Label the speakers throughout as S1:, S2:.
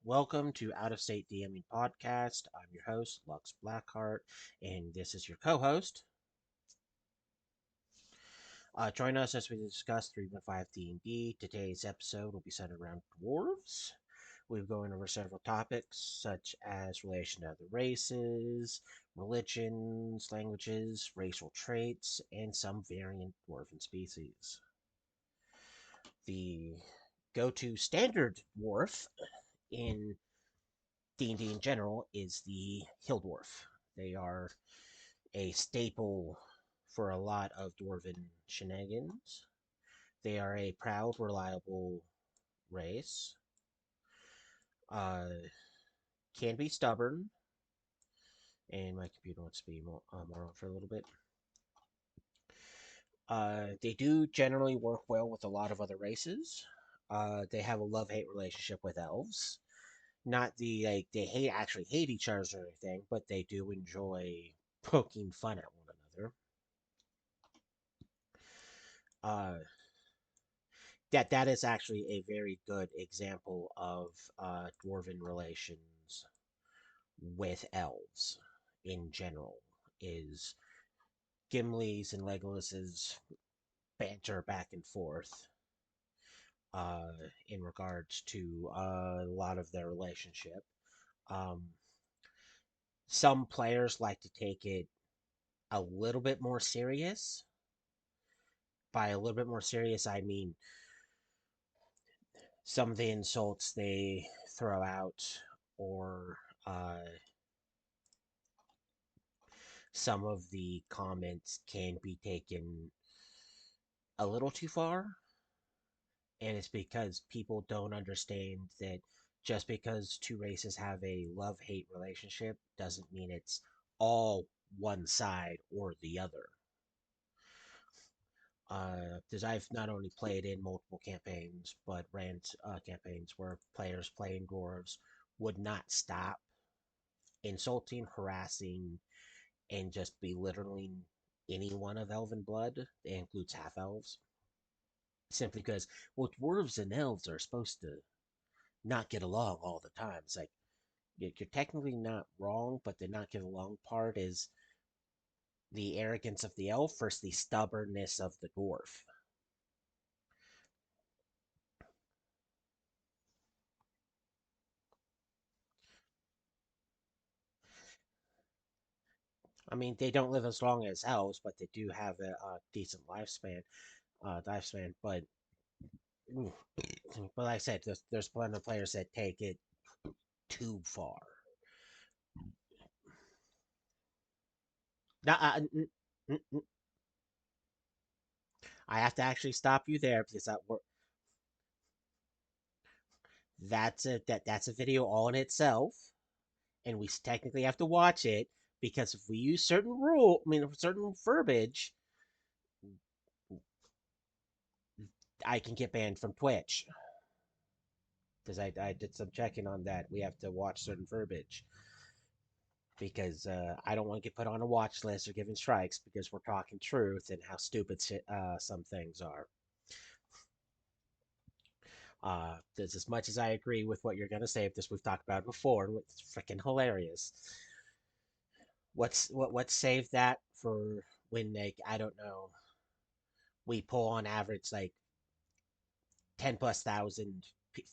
S1: Welcome to Out of State DMing Podcast. I'm your host, Lux Blackheart, and this is your co host. Join us as we discuss 3.5 D&D. Today's episode will be centered around dwarves. We're going over several topics such as relation to other races, religions, languages, racial traits, and some variant dwarven species. The go-to standard dwarf in D&D in general is the hill dwarf. They are a staple for a lot of dwarven shenanigans. They are a proud, reliable race. Uh, can be stubborn, and my computer wants to be more on for a little bit. They do generally work well with a lot of other races. They have a love-hate relationship with elves. Not the like they actually hate each other or anything, but they do enjoy poking fun at one another. Uh, that is actually a very good example of dwarven relations with elves in general. Is Gimli's and Legolas's banter back and forth uh, in regards to a lot of their relationship. Um, some players like to take it a little bit more serious. By a little bit more serious, I mean some of the insults they throw out, or some of the comments can be taken a little too far. And it's because people don't understand that just because two races have a love hate relationship doesn't mean it's all one side or the other. Because I've not only played in multiple campaigns, but ran campaigns where players playing dwarves would not stop insulting, harassing, and just belittling anyone of elven blood. It includes half elves. Simply because, well, dwarves and elves are supposed to not get along all the time. It's like, you're technically not wrong, but the not get along part is the arrogance of the elf versus the stubbornness of the dwarf. I mean, they don't live as long as elves, but they do have a decent lifespan. But like I said, there's plenty of players that take it too far. Now, I have to actually stop you there because that's a video all in itself, and we technically have to watch it because if we use certain verbiage, I can get banned from Twitch because I did some checking on that. We have to watch certain verbiage because I don't want to get put on a watch list or given strikes because we're talking truth and how stupid some things are. There's as much as I agree with what you're gonna say, if this we've talked about before, and it's freaking hilarious. What saved that for when, like, I don't know, we pull on average like 10 plus thousand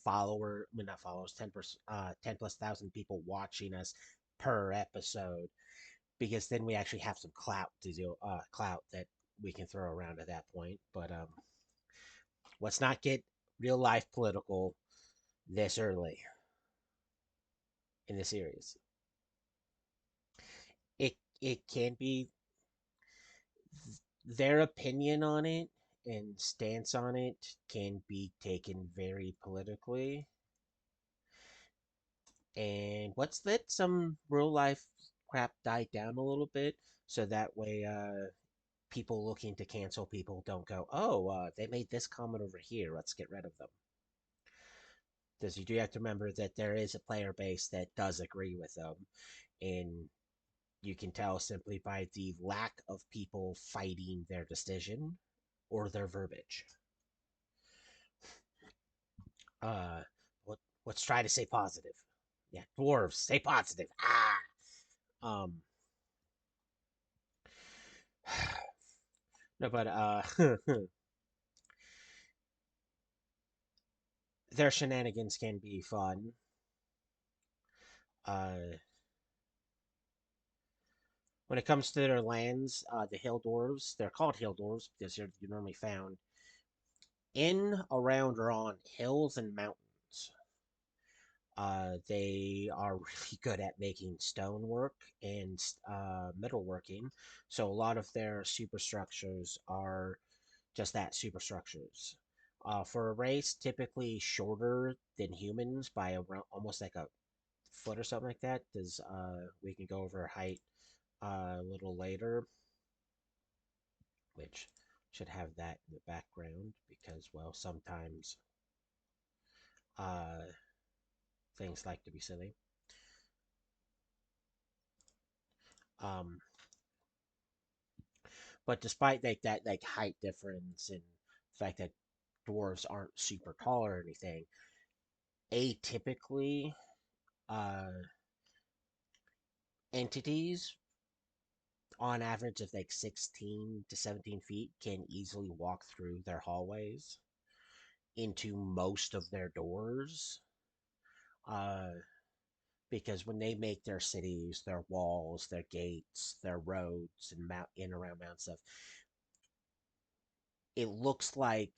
S1: follower, I mean not followers, 10 plus thousand people watching us per episode, because then we actually have some clout that we can throw around at that point. But let's not get real life political this early in the series. It can be their opinion on it and stance on it can be taken very politically. And let's let some real life crap die down a little bit so that way people looking to cancel people don't go, oh, they made this comment over here, let's get rid of them. Because you do have to remember that there is a player base that does agree with them, and you can tell simply by the lack of people fighting their decision or their verbiage. Uh, what? Let's try to stay positive. Yeah, dwarves, stay positive. Ah. Um. No, but their shenanigans can be fun. Uh, when it comes to their lands, the hill dwarves, they're called hill dwarves because they're normally found in, around, or on hills and mountains. They are really good at making stonework and metalworking, so a lot of their superstructures are just that, superstructures. For a race typically shorter than humans by around almost like a foot or something like that, because we can go over height a little later, which should have that in the background because, well, sometimes uh, things like to be silly. Um, but despite like that like height difference and the fact that dwarves aren't super tall or anything, atypically uh, entities on average of like 16 to 17 feet can easily walk through their hallways into most of their doors. Uh, because when they make their cities, their walls, their gates, their roads, and in around mountain stuff, it looks like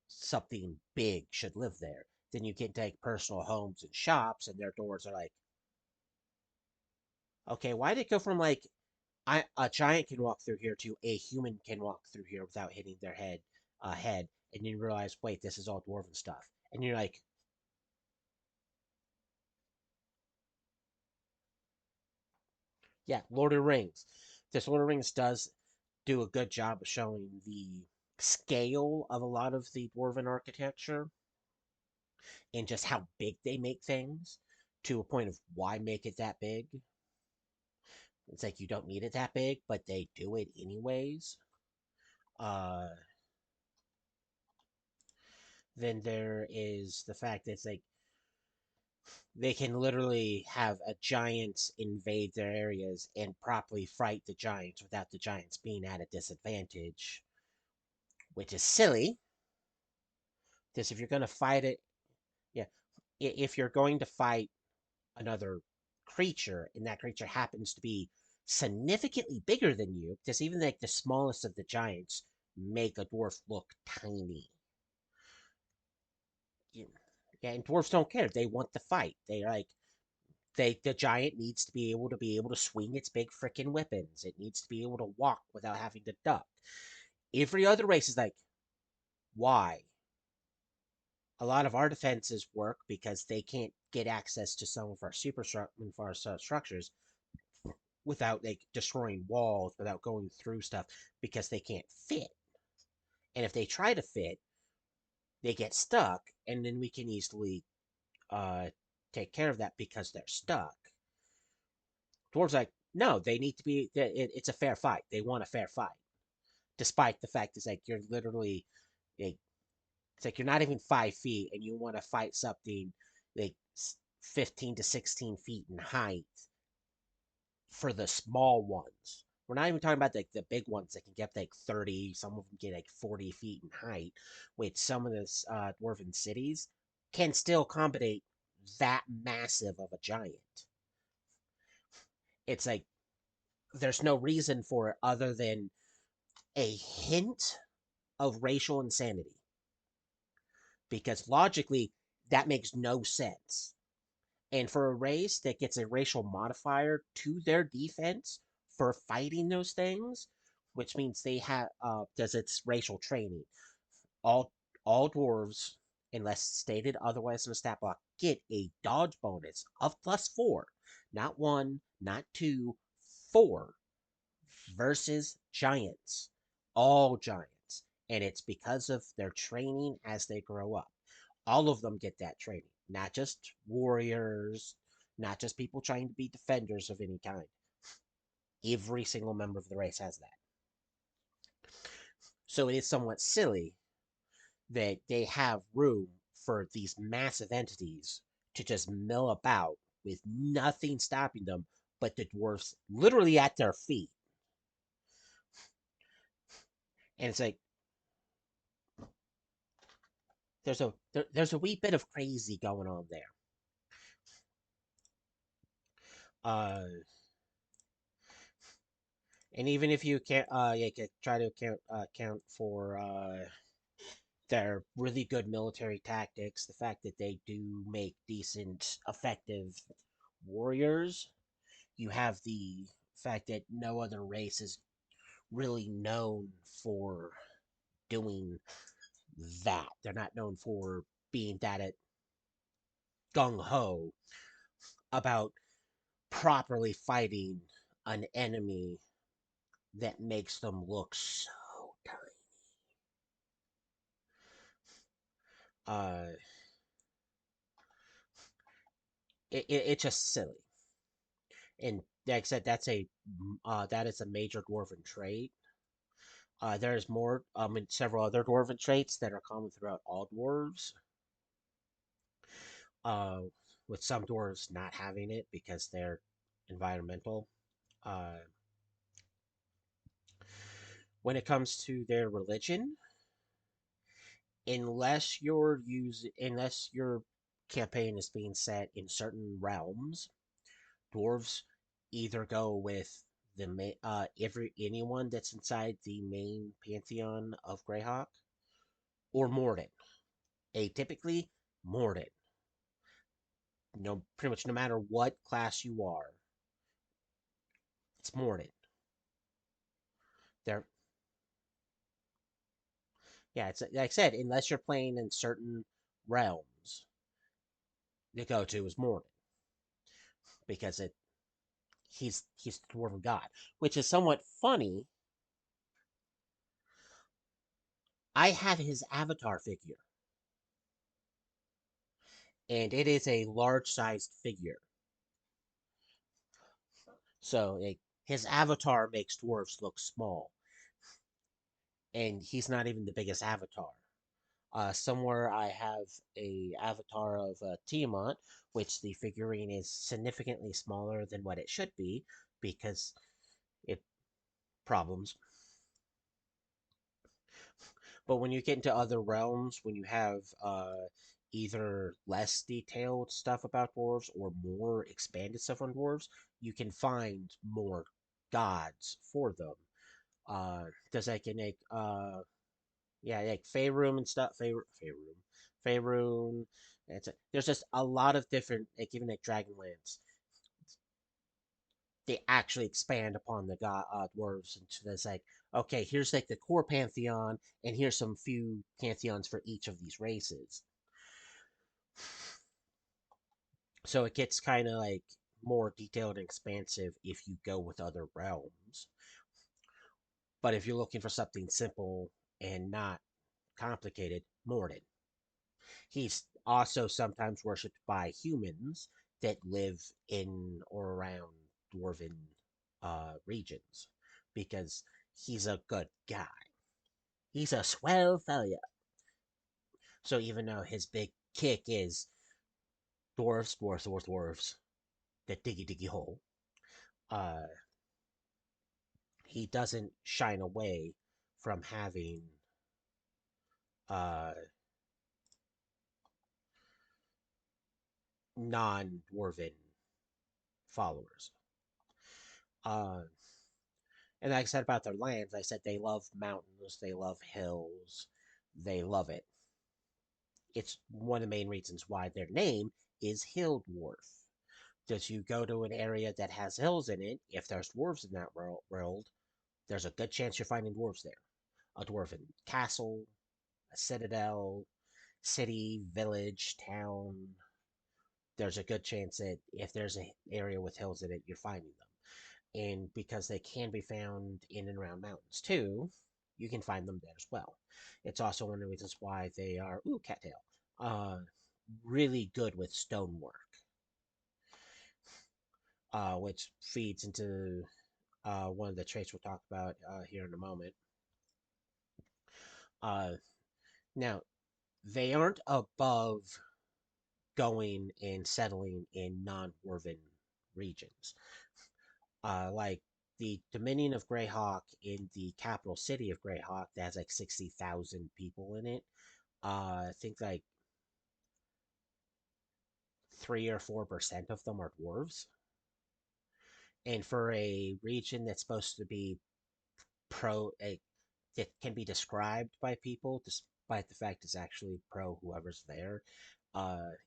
S1: something big should live there. Then you can take personal homes and shops, and their doors are like, okay, why did it go from like a giant can walk through here to a human can walk through here without hitting their head, and you realize, wait, this is all dwarven stuff, and you're like, yeah, Lord of the Rings. This Lord of the Rings does do a good job of showing the scale of a lot of the dwarven architecture and just how big they make things to a point of why make it that big. It's like you don't need it that big, but they do it anyways. Uh, then there is the fact that it's like they can literally have a giant invade their areas and properly fight the giants without the giants being at a disadvantage, which is silly. Because if you're going to fight it, yeah, if you're going to fight another creature and that creature happens to be significantly bigger than you, because even like the smallest of the giants make a dwarf look tiny. Yeah, and dwarves don't care. They want the fight. They like the giant needs to be able to swing its big freaking weapons. It needs to be able to walk without having to duck. Every other race is like, why? A lot of our defenses work because they can't get access to some of our structures without like destroying walls, without going through stuff because they can't fit. And if they try to fit, they get stuck, and then we can easily uh, take care of that because they're stuck. Dwarves like, no, they need to be. It's a fair fight. They want a fair fight, despite the fact it's like you're literally, like, it's like you're not even 5 feet, and you want to fight something like 15 to 16 feet in height for the small ones. We're not even talking about like the big ones that can get like 30, some of them get like 40 feet in height, which some of the dwarven cities can still accommodate that massive of a giant. It's like there's no reason for it other than a hint of racial insanity. Because logically, that makes no sense. And for a race that gets a racial modifier to their defense for fighting those things, which means they have does its racial training. All all dwarves, unless stated otherwise in a stat block, get a dodge bonus of +4. Not one, not two, four versus giants. All giants. And it's because of their training as they grow up. All of them get that training, not just warriors, not just people trying to be defenders of any kind. Every single member of the race has that. So it is somewhat silly that they have room for these massive entities to just mill about with nothing stopping them but the dwarfs literally at their feet. And it's like there's a wee bit of crazy going on there. Uh, and even if you can't, you can try to account for their really good military tactics, the fact that they do make decent, effective warriors. You have the fact that no other race is really known for doing that. They're not known for being that at gung ho about properly fighting an enemy that makes them look so tiny. Uh, it's just silly. And like I said, that is a major dwarven trait. There's more, and several other dwarven traits that are common throughout all dwarves. Uh, with some dwarves not having it because they're environmental. Uh, when it comes to their religion, unless your campaign is being set in certain realms, dwarves either go with every anyone that's inside the main pantheon of Greyhawk or Morden. Atypically, Morden. No, pretty much no matter what class you are, it's Morden. They're Yeah, it's like I said, unless you're playing in certain realms, the go-to is Morden because he's the dwarven god, which is somewhat funny. I have his avatar figure, and it is a large-sized figure. So like, his avatar makes dwarves look small, and he's not even the biggest avatar. Somewhere I have a avatar of Tiamat, which the figurine is significantly smaller than what it should be because it problems. But when you get into other realms, when you have either less detailed stuff about dwarves or more expanded stuff on dwarves, you can find more gods for them. Does like in like yeah, like Faerun and stuff. Faerun. There's just a lot of different, like even like Dragonlance. They actually expand upon the god dwarves, and so there's like, okay, here's like the core pantheon, and here's some few pantheons for each of these races. So it gets kind of like more detailed and expansive if you go with other realms. But if you're looking for something simple and not complicated, Morden. He's also sometimes worshipped by humans that live in or around dwarven regions because he's a good guy. He's a swell fella. So even though his big kick is dwarves, that diggy hole, uh, he doesn't shine away from having uh, non-dwarven followers. Uh, and like I said about their lands, I said they love mountains, they love hills, they love it. It's one of the main reasons why their name is Hill Dwarf. Does you go to an area that has hills in it, if there's dwarves in that world, there's a good chance you're finding dwarves there. A dwarven castle, a citadel, city, village, town. There's a good chance that if there's an area with hills in it, you're finding them. And because they can be found in and around mountains too, you can find them there as well. It's also one of the reasons why they are cattail, uh, really good with stonework, which feeds into one of the traits we'll talk about here in a moment. Uh, now, They aren't above going and settling in non-dwarven regions. Like the Dominion of Greyhawk in the capital city of Greyhawk that has like 60,000 people in it. I think like 3 or 4% of them are dwarves. And for a region that's supposed to be that can be described by people, despite the fact it's actually pro whoever's there,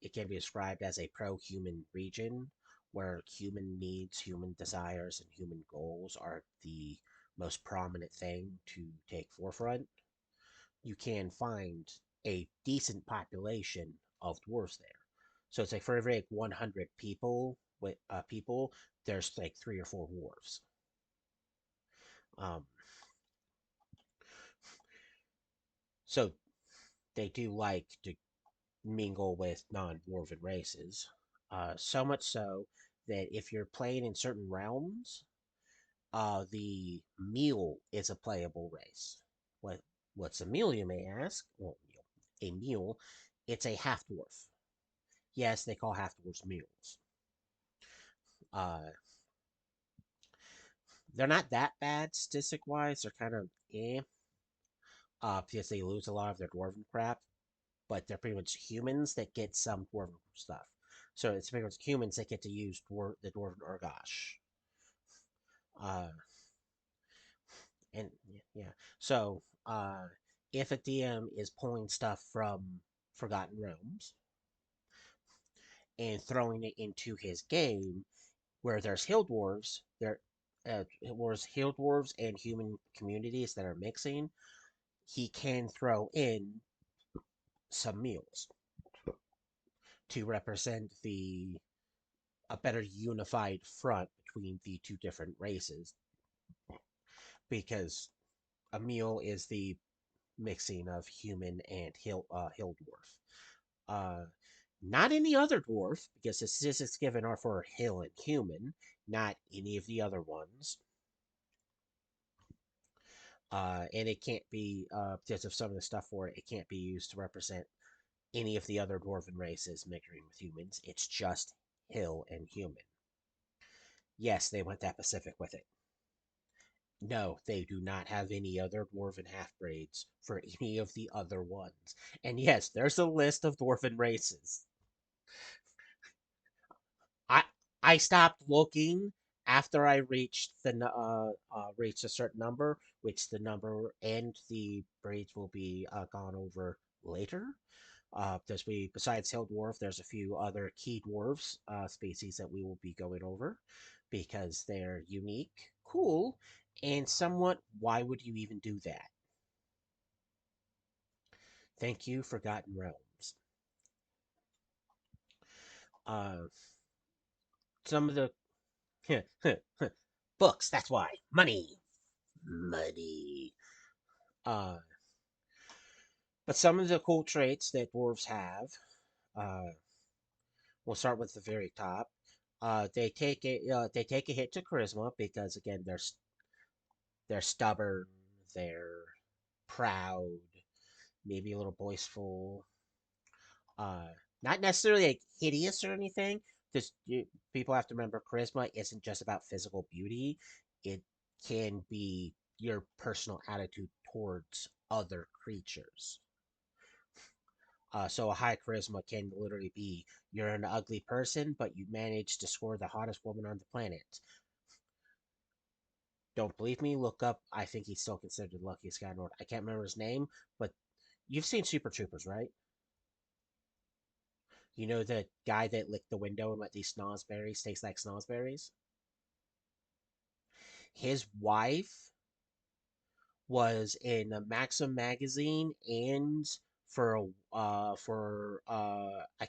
S1: it can be described as a pro-human region where human needs, human desires, and human goals are the most prominent thing to take forefront. You can find a decent population of dwarves there. So it's like for every like 100 people, there's like 3 or 4 dwarves. Um, so they do like to mingle with non-dwarven races. So much so that if you're playing in certain realms, the mule is a playable race. What what's a mule, you may ask? Well, a mule, it's a half dwarf. Yes, they call half dwarfs mules. Uh, they're not that bad statistic wise. They're kind of because they lose a lot of their dwarven crap, but they're pretty much humans that get some dwarven stuff. So it's pretty much humans that get to use the dwarven Urgosh. Uh, and yeah, so if a DM is pulling stuff from Forgotten Realms and throwing it into his game, where there's hill dwarves, where's hill dwarves and human communities that are mixing, he can throw in some meals to represent the a better unified front between the two different races because a meal is the mixing of human and hill dwarf. Uh, Not any other dwarf because the statistics given are for hill and human, not any of the other ones. And it can't be because of some of the stuff for it. It can't be used to represent any of the other dwarven races mixing with humans. It's just hill and human. Yes, they went that Pacific with it. No, they do not have any other dwarven half breeds for any of the other ones. And yes, there's a list of dwarven races. I I stopped looking after I reached reached a certain number, which the number and the breeds will be gone over later. There's besides hill dwarf, there's a few other key dwarves species that we will be going over because they're unique, cool, and somewhat. Why would you even do that? Thank you, Forgotten Realms. Uh, some of the books. That's why money, money. Uh, but some of the cool traits that dwarves have. Uh, we'll start with the very top. They take a hit to charisma because again they're stubborn, they're proud, maybe a little boastful. Uh, Not necessarily like hideous or anything. People have to remember charisma isn't just about physical beauty. It can be your personal attitude towards other creatures. So a high charisma can literally be you're an ugly person, but you managed to score the hottest woman on the planet. Don't believe me? Look up. I think he's still considered the luckiest guy in the world. I can't remember his name, but you've seen Super Troopers, right? You know the guy that licked the window and let these snozberries taste like snozberries? His wife was in a Maxim magazine and I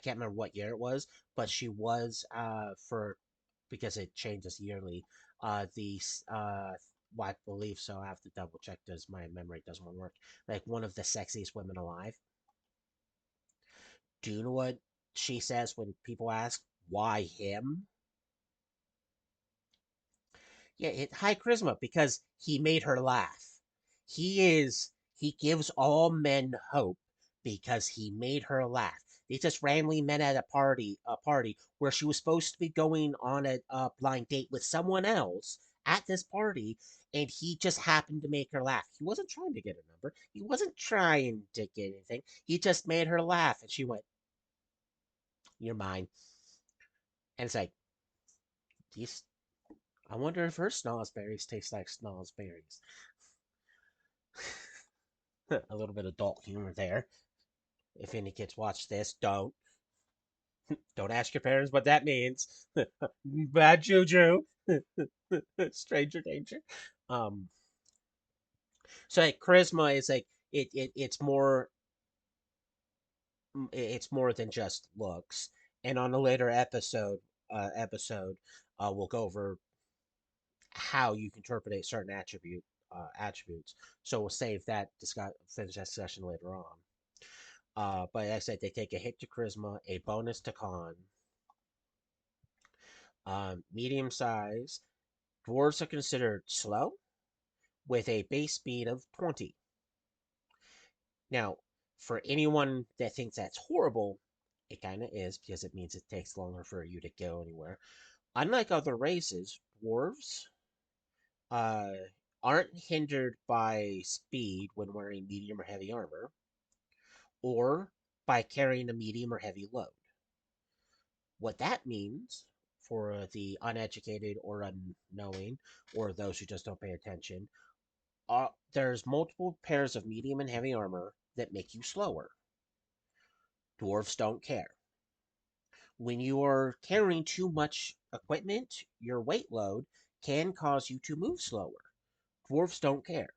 S1: can't remember what year it was, but she was for because it changes yearly. The well, I believe so. I have to double check because my memory doesn't want to work. Like one of the sexiest women alive. Do you know what she says when people ask why him? Yeah, high charisma because he made her laugh. He gives all men hope because he made her laugh. They just randomly met at a party where she was supposed to be going on a blind date with someone else at this party, and he just happened to make her laugh. He wasn't trying to get a number. He wasn't trying to get anything. He just made her laugh, and she went, "You're mine." And it's like, these. I wonder if her snozberries taste like snozberries. A little bit of adult humor there. If any kids watch this, don't ask your parents what that means. Bad juju. Stranger danger. Um. So like charisma is like it's more than just looks. And on a later episode, we'll go over how you can interpret certain attributes. So we'll save that finish that discussion later on. But like I said, they take a hit to charisma, a bonus to con. Medium size. Dwarves are considered slow with a base speed of 20. Now, for anyone that thinks that's horrible, it kind of is because it means it takes longer for you to go anywhere. Unlike other races, dwarves uh, aren't hindered by speed when wearing medium or heavy armor, or by carrying a medium or heavy load. What that means for the uneducated or unknowing, or those who just don't pay attention, there's multiple pairs of medium and heavy armor that make you slower. Dwarves don't care. When you are carrying too much equipment, your weight load can cause you to move slower. Dwarves don't care.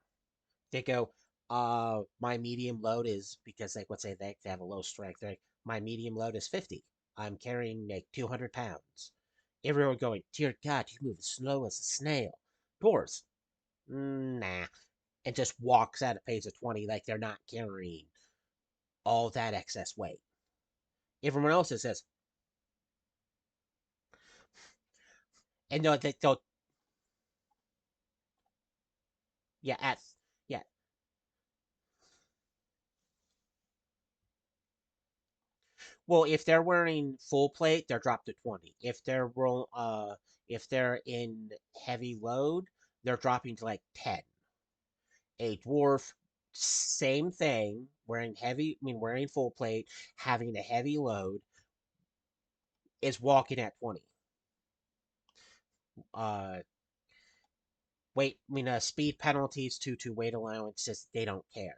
S1: They go, my medium load is because like let's say they have a low strength. They're like, my medium load is 50. I'm carrying like 200 pounds. Everyone going, dear God, you move as slow as a snail. Dwarves, nah, and just walks at a pace of 20 like they're not carrying all that excess weight. Everyone else says, and they'll yeah, yeah. Well, if they're wearing full plate, they're dropped to 20. If they're in heavy load, they're dropping to like 10. A dwarf, same thing, wearing full plate, having a heavy load, is walking at 20. Uh, speed penalties to weight allowances, they don't care.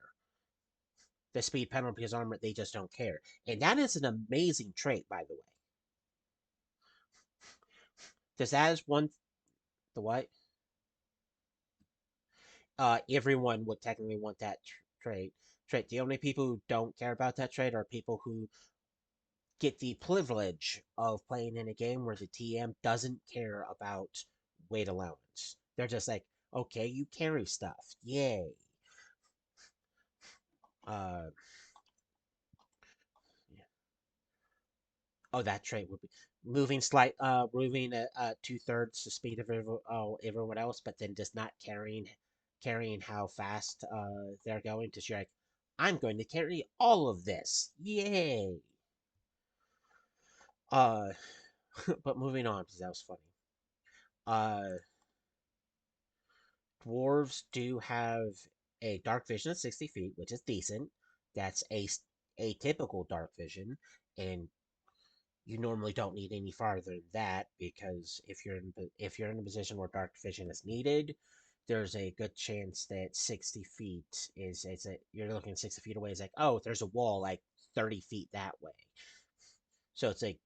S1: The speed penalties armor, they just don't care. And that is an amazing trait, by the way. Because that is one, the what? Everyone would technically want that trait. The only people who don't care about that trait are people who get the privilege of playing in a game where the TM doesn't care about weight allowance. They're just like, okay, you carry stuff, yay. Uh, oh, that trait would be moving at 2/3 the speed of everyone else, but then just not carrying how fast they're going. To you're like, I'm going to carry all of this, yay. Uh, but moving on because that was funny. Uh, Dwarves do have a dark vision of 60 feet, which is decent. That's a typical dark vision, and you normally don't need any farther than that because if you're in a position where dark vision is needed, there's a good chance that 60 feet you're looking 60 feet away. It's like, oh, there's a wall like 30 feet that way. So it's like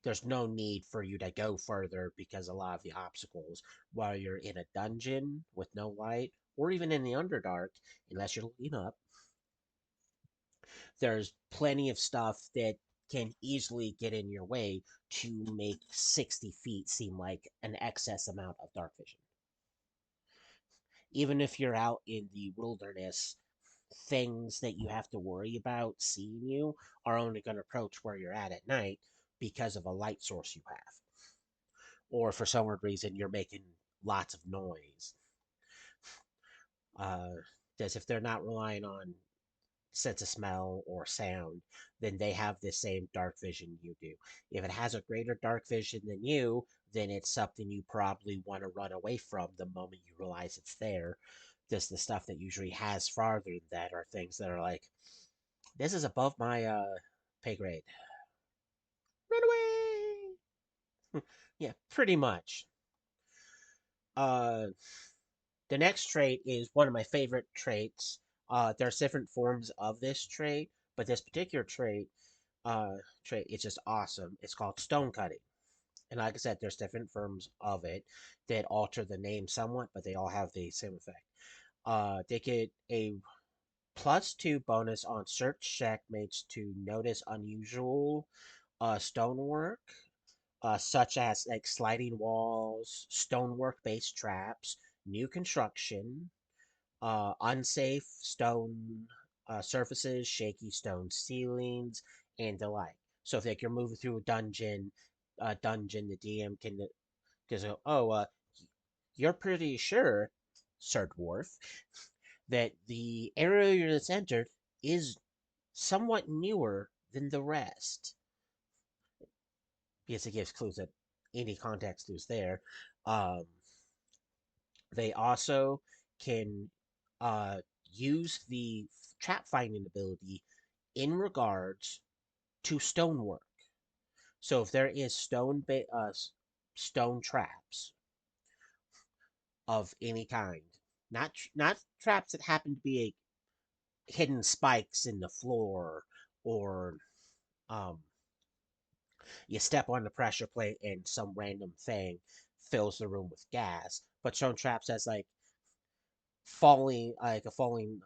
S1: there's no need for you to go further because a lot of the obstacles while you're in a dungeon with no light or even in the Underdark, unless you're looking up, there's plenty of stuff that can easily get in your way to make 60 feet seem like an excess amount of dark vision. Even if you're out in the wilderness, things that you have to worry about seeing you are only going to approach where you're at night because of a light source you have. Or for some reason, you're making lots of noise. Because if they're not relying on sense of smell or sound, then they have the same dark vision you do. If it has a greater dark vision than you, then it's something you probably want to run away from the moment you realize it's there. Just the stuff that usually has farther than that are things that are like, this is above my pay grade. Run away! Yeah, pretty much. Uh, the next trait is one of my favorite traits. There's different forms of this trait, but this particular uh, trait is just awesome. It's called stone cutting. And like I said, there's different forms of it that alter the name somewhat, but they all have the same effect. They get a +2 bonus on search checkmates to notice unusual stonework, such as like sliding walls, stonework based traps, new construction, unsafe stone surfaces, shaky stone ceilings, and the like. So if like you're moving through a dungeon, the DM can just go, "Oh, you're pretty sure, Sir Dwarf, that the area you just entered is somewhat newer than the rest," because it gives clues that any context clues there. Um, they also can uh, use the trap finding ability in regards to stonework. So if there is stone traps of any kind, not traps that happen to be hidden spikes in the floor, or um, you step on the pressure plate and some random thing fills the room with gas, but stone traps as like a falling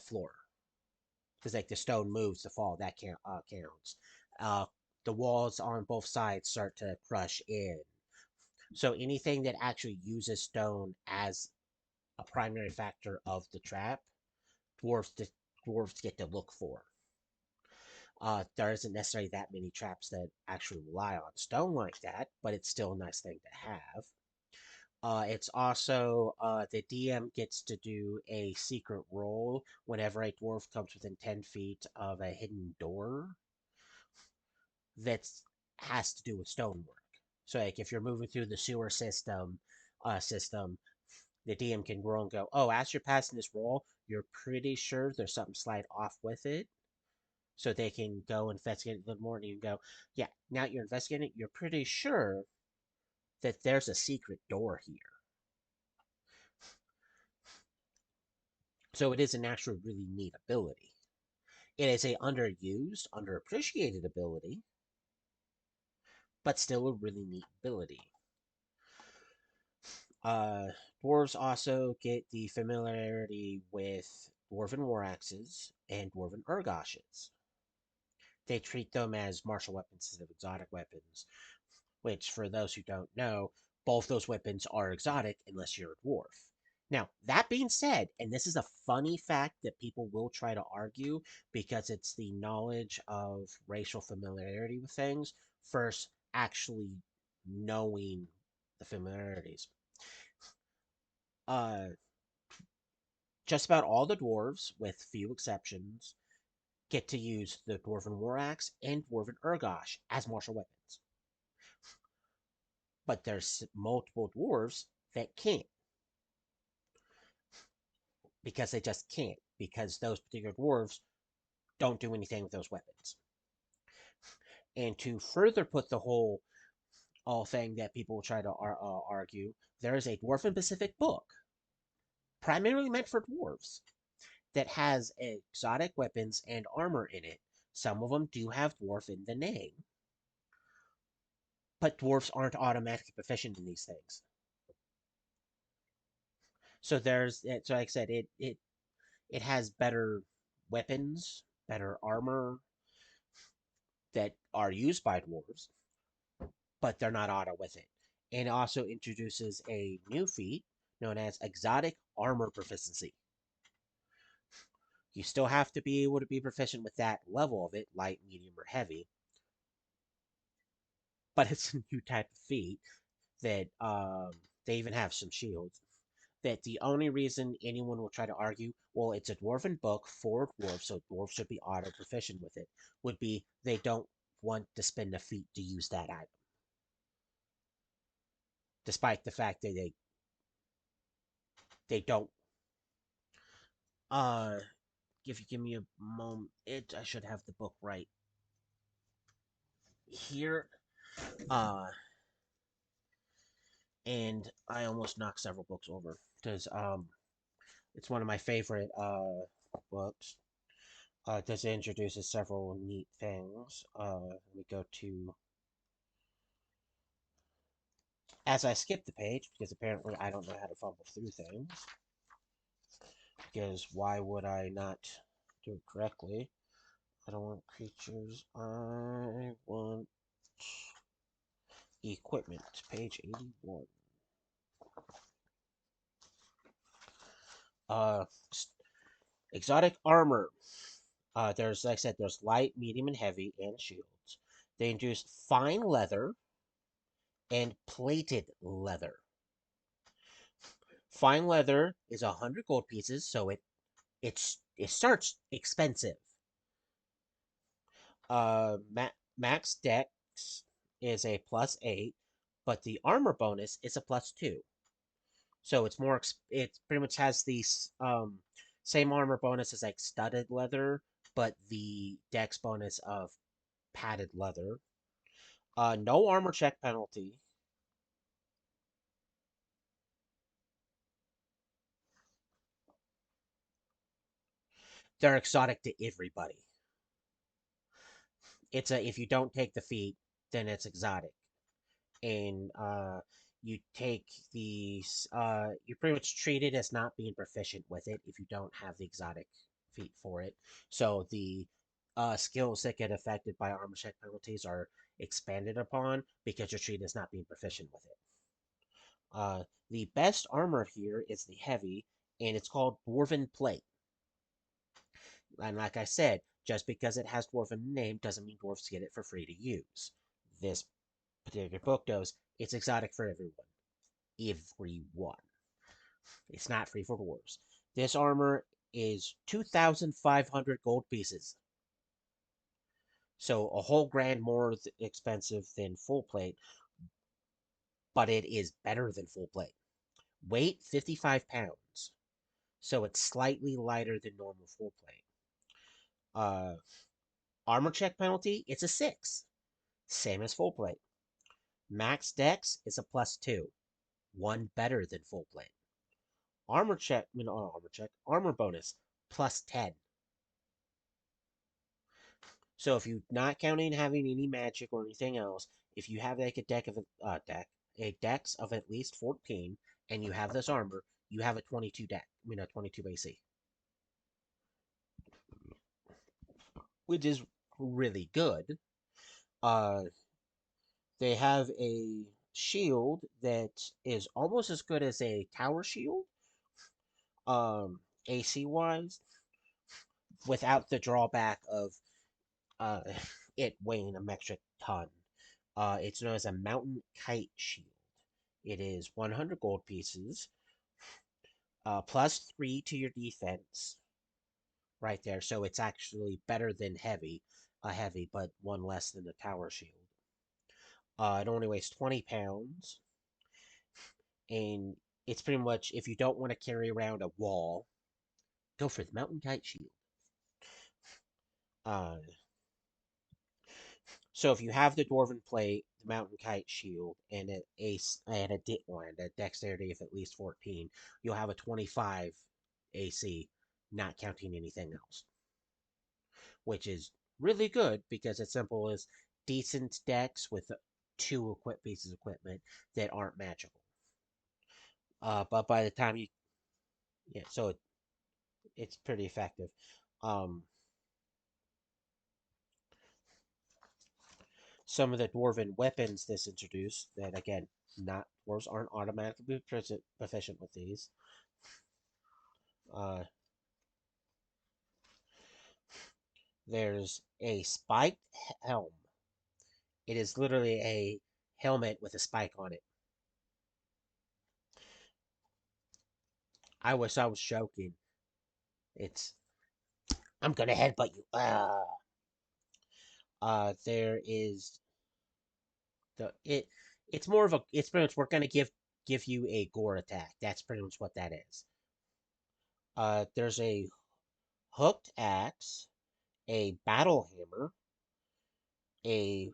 S1: floor, because like the stone moves to fall, that counts. Uh, the walls on both sides start to crush in. So anything that actually uses stone as a primary factor of the trap, dwarves dwarves get to look for. There isn't necessarily that many traps that actually rely on stone like that, but it's still a nice thing to have. It's also the DM gets to do a secret roll whenever a dwarf comes within 10 feet of a hidden door that has to do with stonework. So, like, if you're moving through the sewer system, the DM can roll and go, "Oh, as you're passing this roll, you're pretty sure there's something slide off with it." So they can go investigate it a little more, and you can go, "Yeah, now you're investigating it, you're pretty sure that there's a secret door here." So it is an actual really neat ability. It is a underused, underappreciated ability, but still a really neat ability. Uh, dwarves also get the familiarity with dwarven war axes and dwarven urgoshes. They treat them as martial weapons instead of exotic weapons, which, for those who don't know, both those weapons are exotic unless you're a dwarf. Now, that being said, and this is a funny fact that people will try to argue because it's the knowledge of racial familiarity with things versus actually knowing the familiarities. Uh, just about all the dwarves, with few exceptions, get to use the Dwarven War Axe and Dwarven Urgosh as martial weapons. But there's multiple dwarves that can't, because they just can't, because those particular dwarves don't do anything with those weapons. And to further put the whole all thing that people try to argue, there is a Dwarven Pacific book primarily meant for dwarves that has exotic weapons and armor in it. Some of them do have dwarf in the name, but dwarves aren't automatically proficient in these things. So so like I said, it has better weapons, better armor that are used by dwarves, but they're not auto with it. And it also introduces a new feat known as exotic armor proficiency. You still have to be able to be proficient with that level of it, light, medium, or heavy, but it's a new type of feat that they even have some shields. that the only reason anyone will try to argue, well, it's a dwarven book for dwarves, so dwarves should be auto proficient with it, would be they don't want to spend a feat to use that item, despite the fact that they don't. If you give me a moment, I should have the book right here. Uh, and I almost knocked several books over because it's one of my favorite books. This introduces several neat things. We go to as I skip the page because apparently I don't know how to fumble through things. Because why would I not do it correctly? I don't want creatures. I want equipment. Page 81. Uh, exotic armor. There's, like I said, there's light, medium, and heavy, and shields. They introduce fine leather and plated leather. Fine leather is 100 gold pieces, so it starts expensive. Max Dex is a +8, but the armor bonus is a +2. So it's more. It pretty much has the same armor bonus as like studded leather, but the Dex bonus of padded leather. No armor check penalty. They're exotic to everybody. It's a if you don't take the feat, then it's exotic. And you take the you're pretty much treated as not being proficient with it if you don't have the exotic feat for it. So the skills that get affected by armor check penalties are expanded upon because you're treated as not being proficient with it. The best armor here is the heavy, and it's called Dwarven Plate. And like I said, just because it has dwarven name doesn't mean dwarves get it for free to use. This particular book goes, it's exotic for everyone. Everyone. It's not free for dwarves. This armor is 2,500 gold pieces. So a whole grand more expensive than full plate, but it is better than full plate. Weight 55 pounds. So it's slightly lighter than normal full plate. Uh, armor check penalty, it's a 6. Same as full plate. Max Dex is a +2. One better than full plate. Armor bonus, +10. So if you're not counting having any magic or anything else, if you have like a dex of at least 14, and you have this armor, you have a 22 deck. A 22 AC, which is really good. Uh, they have a shield that is almost as good as a tower shield, AC wise, without the drawback of uh, it weighing a metric ton. It's known as a mountain kite shield. It is 100 gold pieces, +3 to your defense, right there. So it's actually better than heavy, but one less than the tower shield. It only weighs 20 pounds, and it's pretty much if you don't want to carry around a wall, go for the mountain kite shield. Uh, So if you have the dwarven plate, the mountain kite shield, and an ace and a dexterity of at least 14, you'll have a 25 AC, not counting anything else, which is really good because it's simple as decent dex with two equipped pieces of equipment that aren't magical. But by the time you yeah, so it's pretty effective. Um, some of the dwarven weapons this introduced that again, not dwarves aren't automatically proficient with these. Uh, there's a spiked helm. It is literally a helmet with a spike on it. I was joking. It's I'm gonna headbutt you. There is the it. It's more of a. It's pretty much we're gonna give you a gore attack. That's pretty much what that is. There's a hooked axe, a battle hammer, a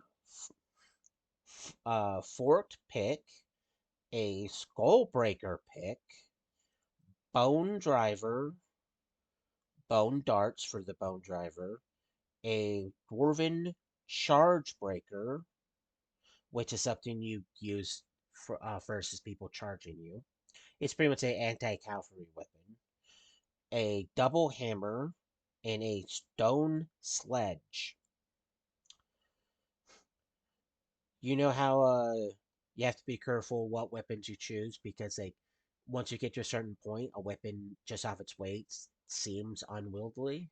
S1: forked pick, a skull breaker pick, bone driver, bone darts for the bone driver, a dwarven charge breaker, which is something you use for versus people charging you. It's pretty much an anti-cavalry weapon. A double hammer and a stone sledge. You know how you have to be careful what weapons you choose because like once you get to a certain point, a weapon just off its weight seems unwieldy.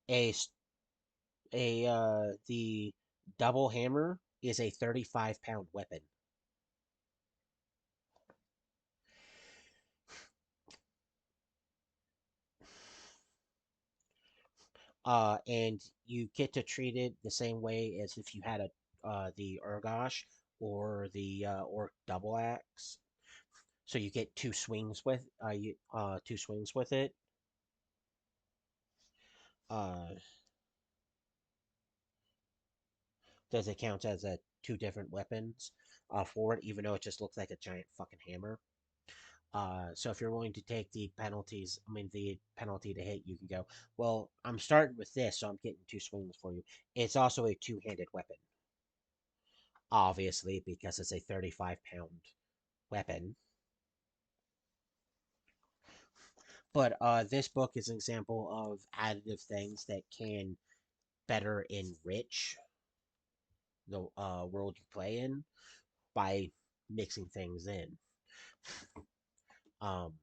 S1: A the double hammer is a 35-pound weapon. And you get to treat it the same way as if you had a the Urgosh or the Orc double axe. So you get two swings with it. Uh, does it count as a two different weapons for it, even though it just looks like a giant fucking hammer? So if you're willing to take the penalties, I mean the penalty to hit, you can go. Well, I'm starting with this, so I'm getting two swings for you. It's also a two-handed weapon, obviously, because it's a 35-pound weapon. But this book is an example of additive things that can better enrich the world you play in by mixing things in. Um,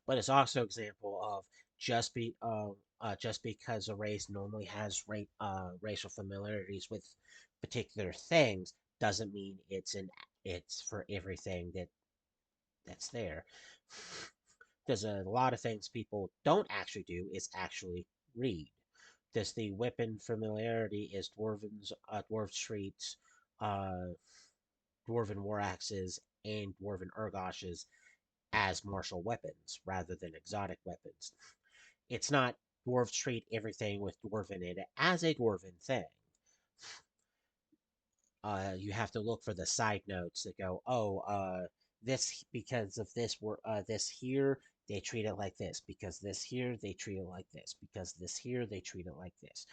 S1: but it's also an example of just because a race normally has racial familiarities with particular things doesn't mean it's for everything that's there. There's a lot of things people don't actually do is actually read. There's the weapon familiarity is dwarf treats, uh, dwarven war axes, and dwarven urgoshes as martial weapons rather than exotic weapons. It's not dwarves treat everything with dwarven in it as a dwarven thing. You have to look for the side notes that go, oh, this because of this here they treat it like this because this here they treat it like this because this here they treat it like this.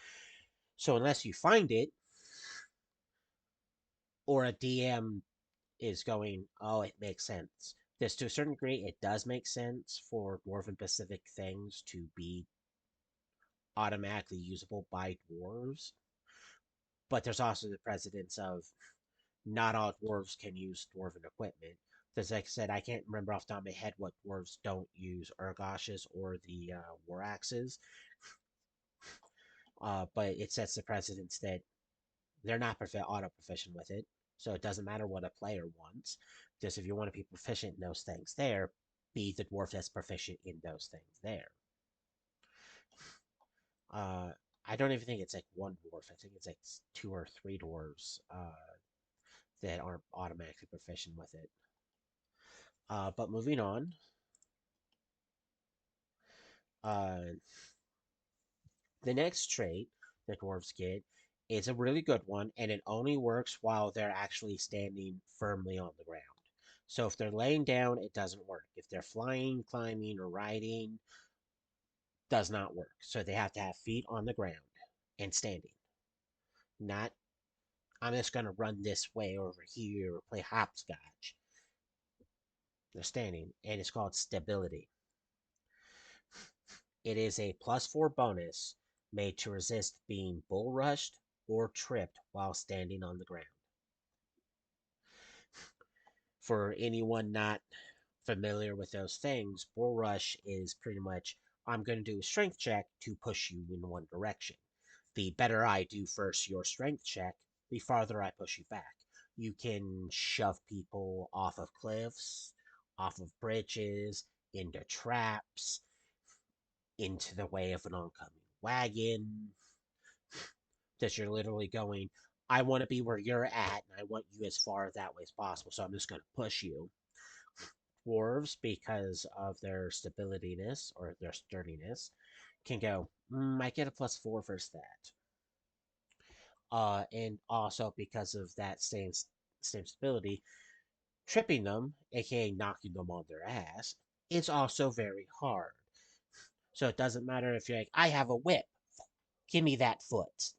S1: So unless you find it, or a DM is going, oh, it makes sense. This to a certain degree, it does make sense for dwarven Pacific things to be automatically usable by dwarves, but there's also the precedence of not all dwarves can use dwarven equipment. Because, like I said, I can't remember off the top of my head what dwarves don't use Urgoshes or the war axes, but it sets the precedence that they're not auto proficient with it, so it doesn't matter what a player wants. Just if you want to be proficient in those things there, be the dwarf that's proficient in those things there. Uh, I don't even think it's like one dwarf. I think it's like two or three dwarves that aren't automatically proficient with it. But moving on, uh, the next trait that dwarves get is a really good one, and it only works while they're actually standing firmly on the ground. So if they're laying down, it doesn't work. If they're flying, climbing, or riding, does not work. So they have to have feet on the ground and standing. Not, I'm just going to run this way over here or play hopscotch. They're standing, and it's called stability. It is a +4 bonus made to resist being bull rushed or tripped while standing on the ground. For anyone not familiar with those things, bull rush is pretty much I'm going to do a strength check to push you in one direction. The better I do first your strength check, the farther I push you back. You can shove people off of cliffs. off of bridges, into traps, into the way of an oncoming wagon. That you're literally going, I want to be where you're at, and I want you as far that way as possible, so I'm just going to push you. Dwarves, because of their stabilityness or their sturdiness, can go, I get a +4 for that. And also because of that same stability, tripping them, aka knocking them on their ass, is also very hard. So it doesn't matter if you're like, I have a whip, give me that foot.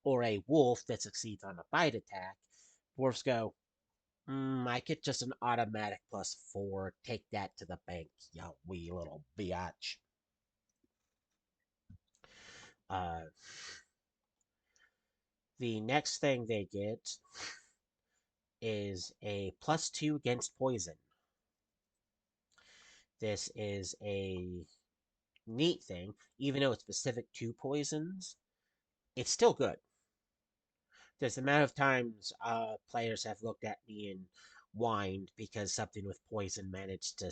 S1: Or a wolf that succeeds on a bite attack. Dwarves go, I get just an automatic +4. Take that to the bank, you wee little biatch. Uh, the next thing they get is a +2 against poison. This is a neat thing. Even though it's specific to poisons, it's still good. There's the amount of times players have looked at me and whined because something with poison managed to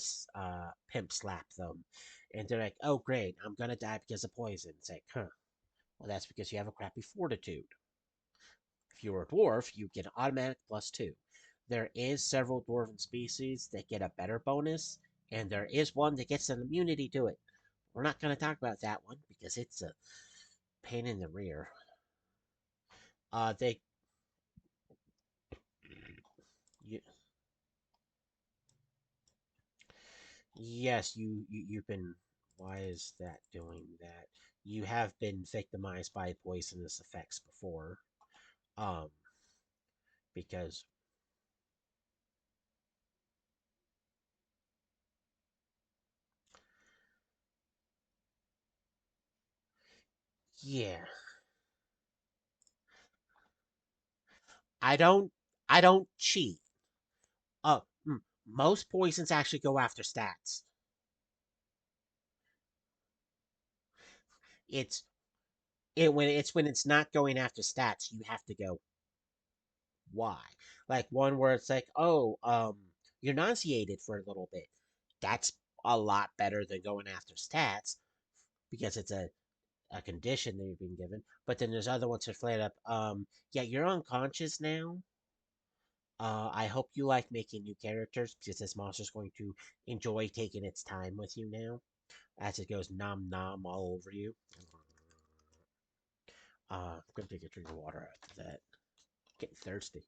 S1: pimp slap them. And they're like, oh, great, I'm going to die because of poison. It's like, huh. Well, that's because you have a crappy fortitude. If you're a dwarf, you get an automatic +2. There is several dwarven species that get a better bonus, and there is one that gets an immunity to it. We're not going to talk about that one because it's a pain in the rear. They, you, yes, you've been. Why is that doing that? You have been victimized by poisonous effects before. Um, because yeah, I don't I don't cheat. Uh, Most poisons actually go after stats. It's when it's not going after stats, you have to go why. Like one where it's like, oh, you're nauseated for a little bit. That's a lot better than going after stats because it's a condition that you've been given. But then there's other ones that flat up. Yeah, you're unconscious now. I hope you like making new characters because this monster's going to enjoy taking its time with you now as it goes nom nom all over you. I'm gonna take a drink of water after that. Getting thirsty.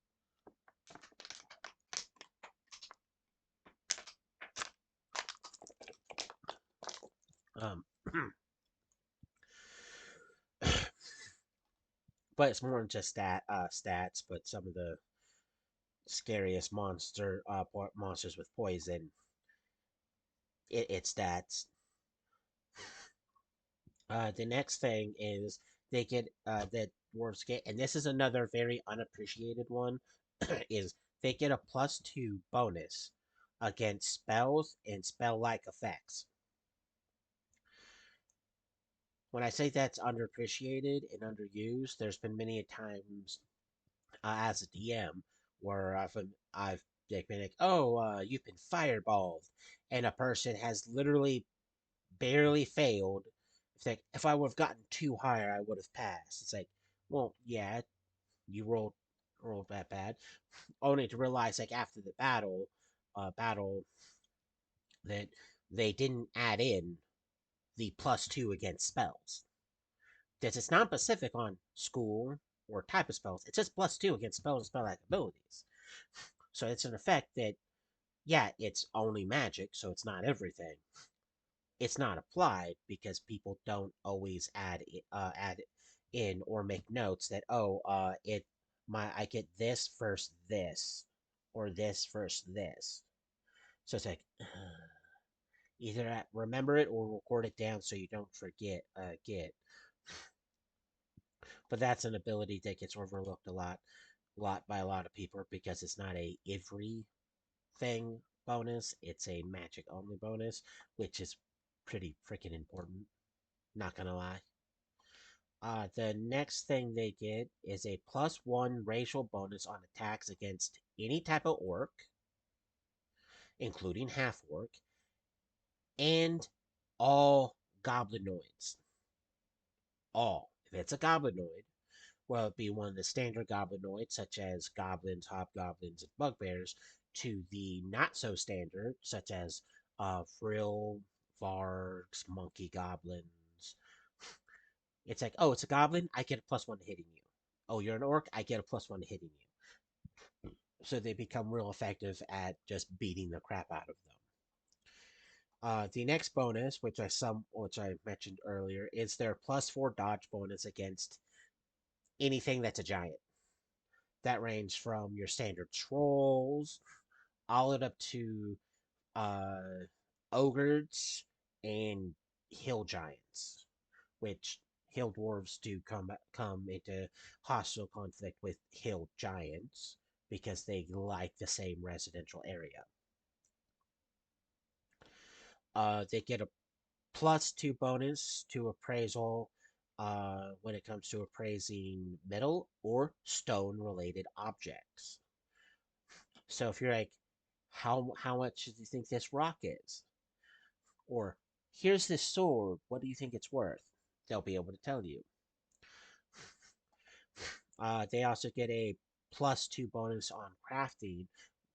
S1: Um, but it's more than just stats, but some of the scariest monsters with poison. It's stats. The next thing is they get that dwarves get, and this is another very unappreciated one, is they get a +2 bonus against spells and spell-like effects. When I say that's underappreciated and underused, there's been many times as a DM where I've like, been like, oh, you've been fireballed, and a person has literally barely failed. It's like if I would have gotten 2 higher, I would have passed. It's like, well, yeah, you rolled that bad. Only to realize like after the battle that they didn't add in the +2 against spells. Because it's not specific on school or type of spells. It's just +2 against spells and spell-like abilities. So it's an effect that, yeah, it's only magic, so it's not everything. It's not applied because people don't always add in or make notes that I get this first this or this first this. So it's like either remember it or record it down so you don't forget get. But that's an ability that gets overlooked a lot by a lot of people because it's not a every thing bonus. It's a magic only bonus, which is pretty freaking important. Not gonna lie. The next thing they get is a +1 racial bonus on attacks against any type of orc, including half orc, and all goblinoids. All. If it's a goblinoid, well, it'd be one of the standard goblinoids, such as goblins, hobgoblins, and bugbears, to the not so standard, such as frill, vargs, monkey goblins. It's like, oh, it's a goblin, I get a +1 to hitting you. Oh, you're an orc, I get a +1 to hitting you. So they become real effective at just beating the crap out of them. The next bonus, which I mentioned earlier, is their +4 dodge bonus against anything that's a giant. That range from your standard trolls all up to uh, ogres and hill giants, which hill dwarves do come into hostile conflict with hill giants because they like the same residential area. They get a +2 bonus to appraisal when it comes to appraising metal or stone related objects. So if you're like, how much do you think this rock is? Or here's this sword, what do you think it's worth? They'll be able to tell you. They also get a +2 bonus on crafting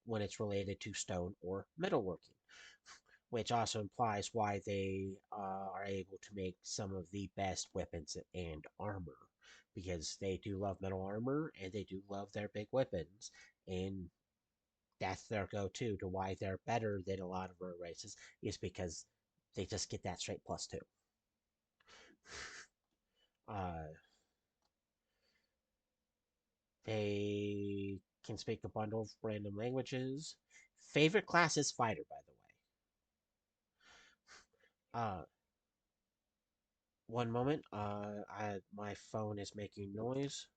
S1: when it's related to stone or metalworking, which also implies why they are able to make some of the best weapons and armor, because they do love metal armor and they do love their big weapons, and that's their go-to to why they're better than a lot of our races is because they just get that straight +2. Uh, they can speak a bundle of random languages. Favorite class is fighter, by the way. One moment. My phone is making noise.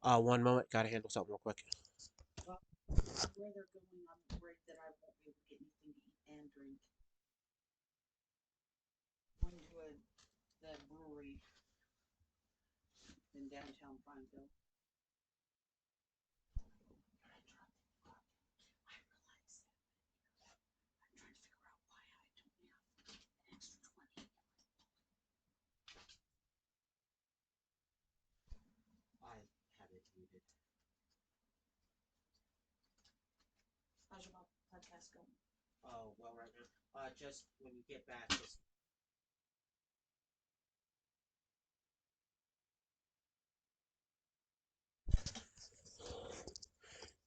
S1: One moment. Gotta handle something real quick. Well, where they're going, I'm worried that I won't be able to get anything to eat and drink. Going to the brewery in downtown Prineville. I have it muted. How's your podcast going? Oh, well, right now. Just when you get back, just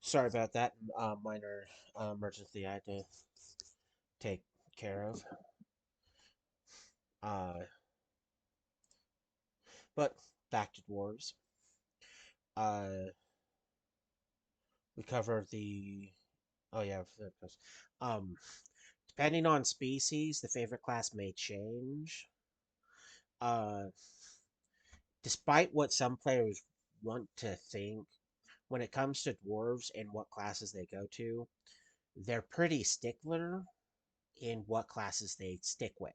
S1: sorry about that. Minor emergency I had to take care of. Uh, but back to dwarves. Uh, we covered the. Oh yeah, um, depending on species, the favorite class may change. Uh, Despite what some players want to think, when it comes to dwarves and what classes they go to, they're pretty stickler in what classes they stick with.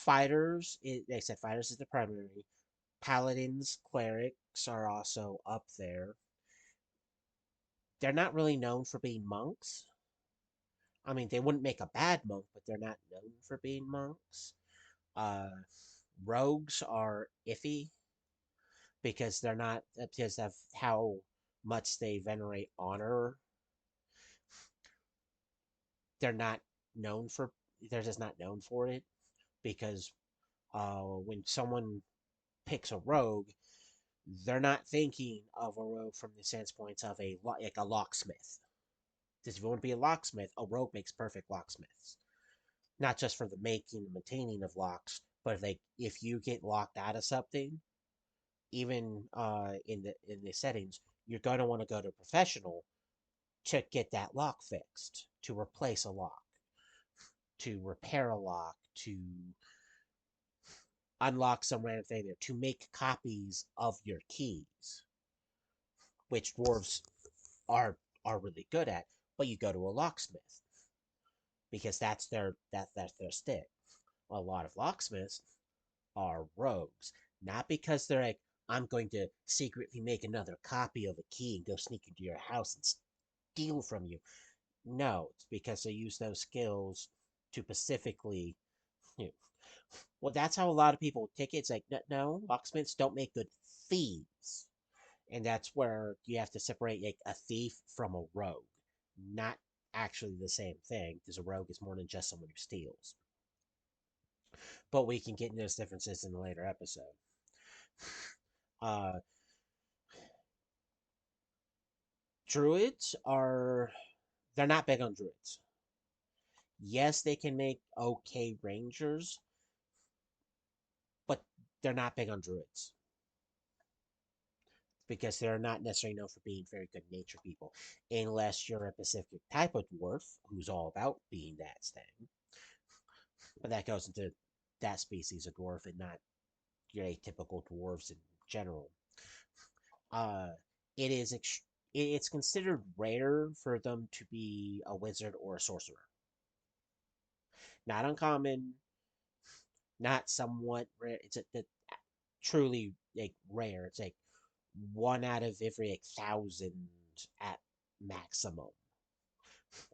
S1: They said fighters is the primary. Paladins, clerics are also up there. They're not really known for being monks. I mean, they wouldn't make a bad monk, but they're not known for being monks. Uh, Rogues are iffy because they're not because of how much they venerate honor. They're not known for they're just not known for it because when someone picks a rogue, they're not thinking of a rogue from the sense points of a locksmith. Because if you want to be a locksmith, a rogue makes perfect locksmiths. Not just for the making and maintaining of locks, but if you get locked out of something, even in the settings, you're going to want to go to a professional to get that lock fixed, to replace a lock, to repair a lock, to unlock some random thing there, to make copies of your keys, which dwarves are are really good at. But you go to a locksmith because that's their stick. A lot of locksmiths are rogues, not because they're like, I'm going to secretly make another copy of a key and go sneak into your house and steal from you. No, it's because they use those skills to specifically. You know, well, that's how a lot of people take it. It's like, no, locksmiths don't make good thieves. And that's where you have to separate like a thief from a rogue. Not actually the same thing, because a rogue is more than just someone who steals. But we can get into those differences in a later episode. Uh, druids are they're not big on druids. Yes, they can make okay rangers, but they're not big on druids because they're not necessarily known for being very good nature people, unless you're a specific type of dwarf who's all about being that thing. But that goes into that species of dwarf and not your atypical dwarves in general. Uh, it is it's considered rare for them to be a wizard or a sorcerer. Not uncommon, not somewhat rare. Truly like rare. It's like one out of every like, 1,000 at maximum.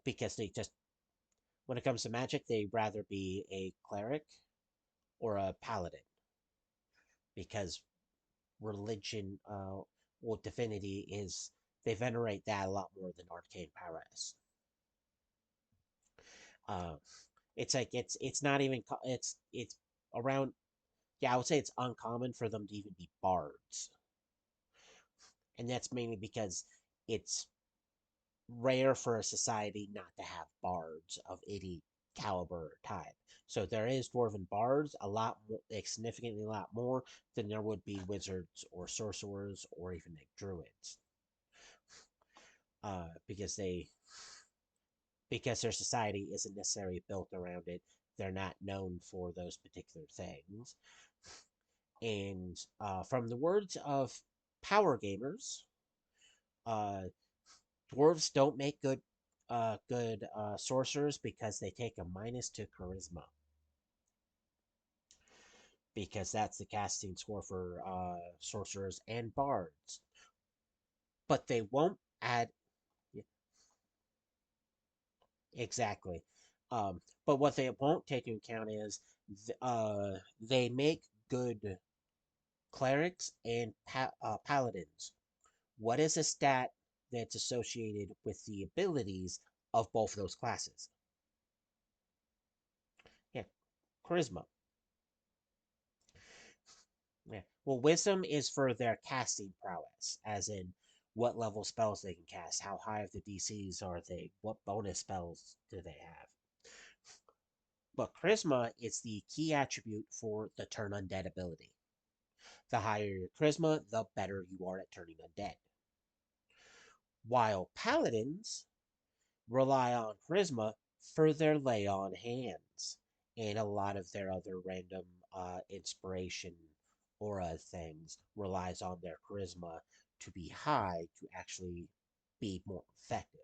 S1: Because they just when it comes to magic, they'd rather be a cleric or a paladin because religion, well, divinity is they venerate that a lot more than arcane prowess. Uh, it's like it's not even it's around. Yeah, I would say it's uncommon for them to even be bards, and that's mainly because it's rare for a society not to have bards of any caliber or type. So there is dwarven bards a lot more, like significantly a lot more than there would be wizards or sorcerers or even like druids, because their society isn't necessarily built around it. They're not known for those particular things. And from the words of power gamers, uh, dwarves don't make good sorcerers because they take a minus to charisma because that's the casting score for sorcerers and bards. But they won't add yeah, exactly. But what they won't take into account is they make good clerics and paladins. What is a stat that's associated with the abilities of both of those classes? Yeah, charisma. Yeah. Well, wisdom is for their casting prowess, as in what level spells they can cast, how high of the DCs are they, what bonus spells do they have. But charisma is the key attribute for the turn undead ability. The higher your charisma, the better you are at turning undead. While paladins rely on charisma for their lay on hands and a lot of their other random inspiration aura things relies on their charisma to be high to actually be more effective.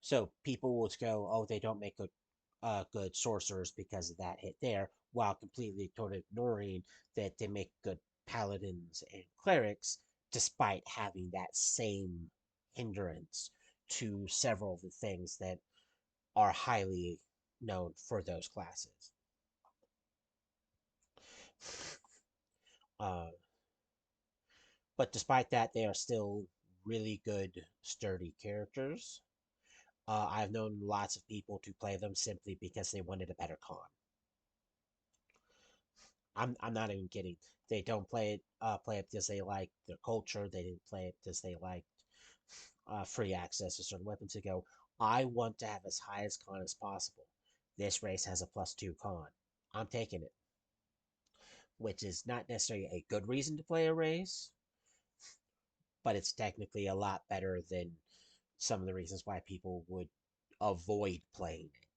S1: So people will go, oh, they don't make good sorcerers because of that hit there, while completely totally ignoring that they make good paladins and clerics despite having that same hindrance to several of the things that are highly known for those classes. Uh, but despite that, they are still really good, sturdy characters. I've known lots of people to play them simply because they wanted a better con. I'm not even kidding. They don't play it because they like their culture. They didn't play it because they like free access to certain weapons. They go, I want to have as high as con as possible. This race has a +2 con. I'm taking it, which is not necessarily a good reason to play a race, but it's technically a lot better than some of the reasons why people would avoid playing it.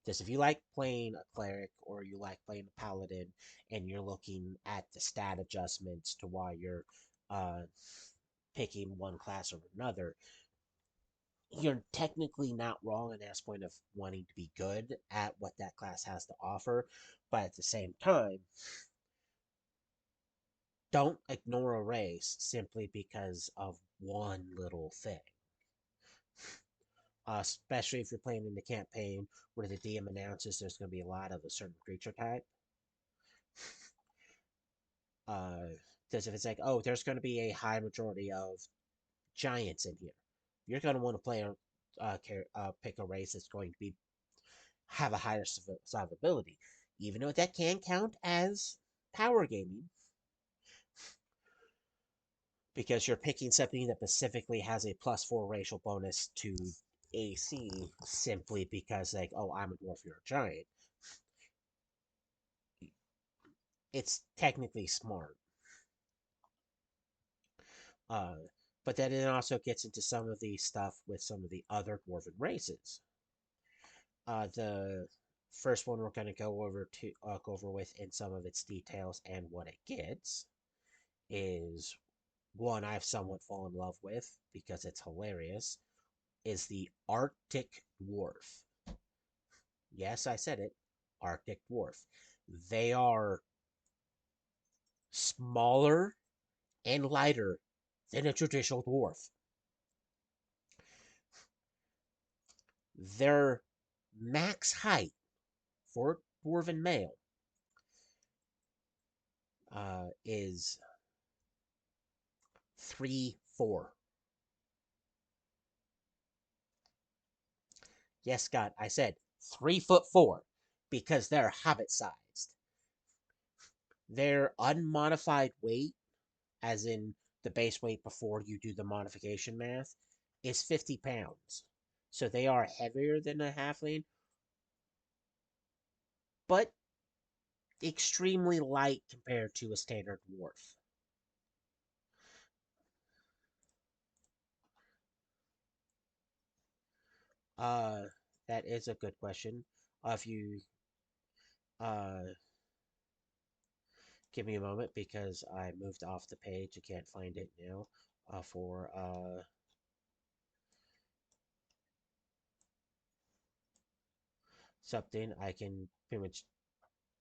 S1: Because if you like playing a cleric or you like playing a paladin and you're looking at the stat adjustments to why you're uh, picking one class over another, you're technically not wrong in the point of wanting to be good at what that class has to offer. But at the same time, don't ignore a race simply because of one little thing. Especially if you're playing in the campaign where the DM announces there's going to be a lot of a certain creature type. Because if it's like, oh, there's going to be a high majority of giants in here, you're going to want to play pick a race that's going to be have a higher survivability, even though that can count as power gaming, because you're picking something that specifically has a +4 racial bonus to AC simply because, like, oh, I'm a dwarf, you're a giant. It's technically smart. Uh, but then it also gets into some of the stuff with some of the other dwarven races. The first one we're going to go over with in some of its details and what it gets is one I've somewhat fallen in love with because it's hilarious. Is the Arctic dwarf. Yes, I said it. Arctic dwarf. They are smaller and lighter than a traditional dwarf. Their max height for dwarven male is 3'4". Yes, Scott, I said 3'4" because they're hobbit sized. Their unmodified weight, as in the base weight before you do the modification math, is 50 pounds. So they are heavier than a halfling, but extremely light compared to a standard dwarf. Uh, that is a good question. If you uh give me a moment because I moved off the page, I can't find it now. For something, I can pretty much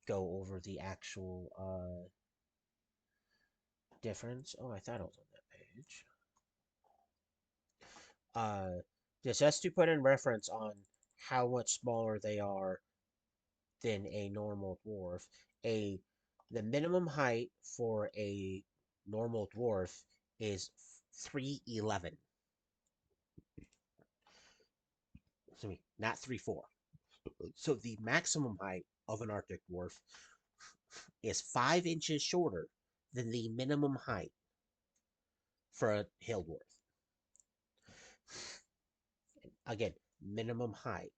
S1: go over the actual difference. Oh, I thought it was on that page. Uh, just to put in reference on how much smaller they are than a normal dwarf. A The minimum height for a normal dwarf is 3'11". Excuse me, not 3'4". So the maximum height of an Arctic dwarf is 5 inches shorter than the minimum height for a hill dwarf. Again, minimum height.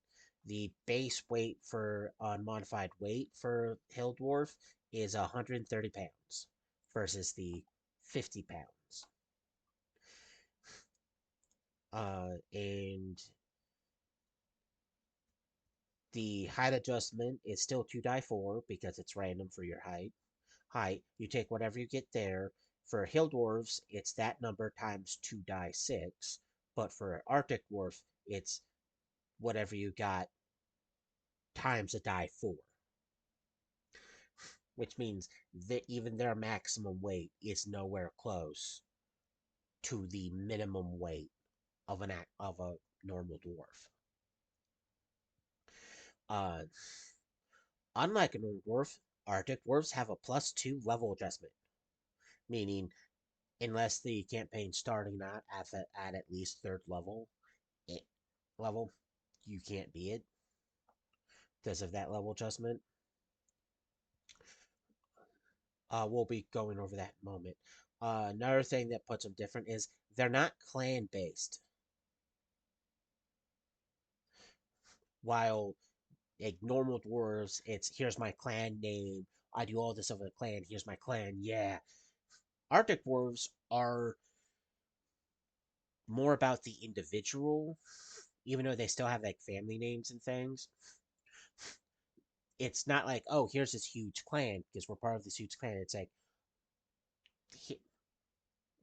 S1: The base weight for unmodified weight for hill dwarf is 130 pounds versus the 50 pounds. And the height adjustment is still 2 die 4 because it's random for your height. You take whatever you get there. For hill dwarves, it's that number times 2 die 6. But for Arctic dwarf, it's whatever you got times a die 4. Which means that even their maximum weight is nowhere close to the minimum weight of a normal dwarf. Uh, Unlike a normal dwarf, Arctic dwarves have a +2 level adjustment, meaning unless the campaign's starting out at least third it, level, you can't be it because of that level adjustment. We'll be going over that in a moment. Another thing that puts them different is they're not clan based. While like normal dwarves, it's here's my clan name. I do all this of a clan. Here's my clan. Yeah. Arctic dwarves are more about the individual, even though they still have like family names and things. It's not like, oh, here's this huge clan because we're part of this huge clan. It's like,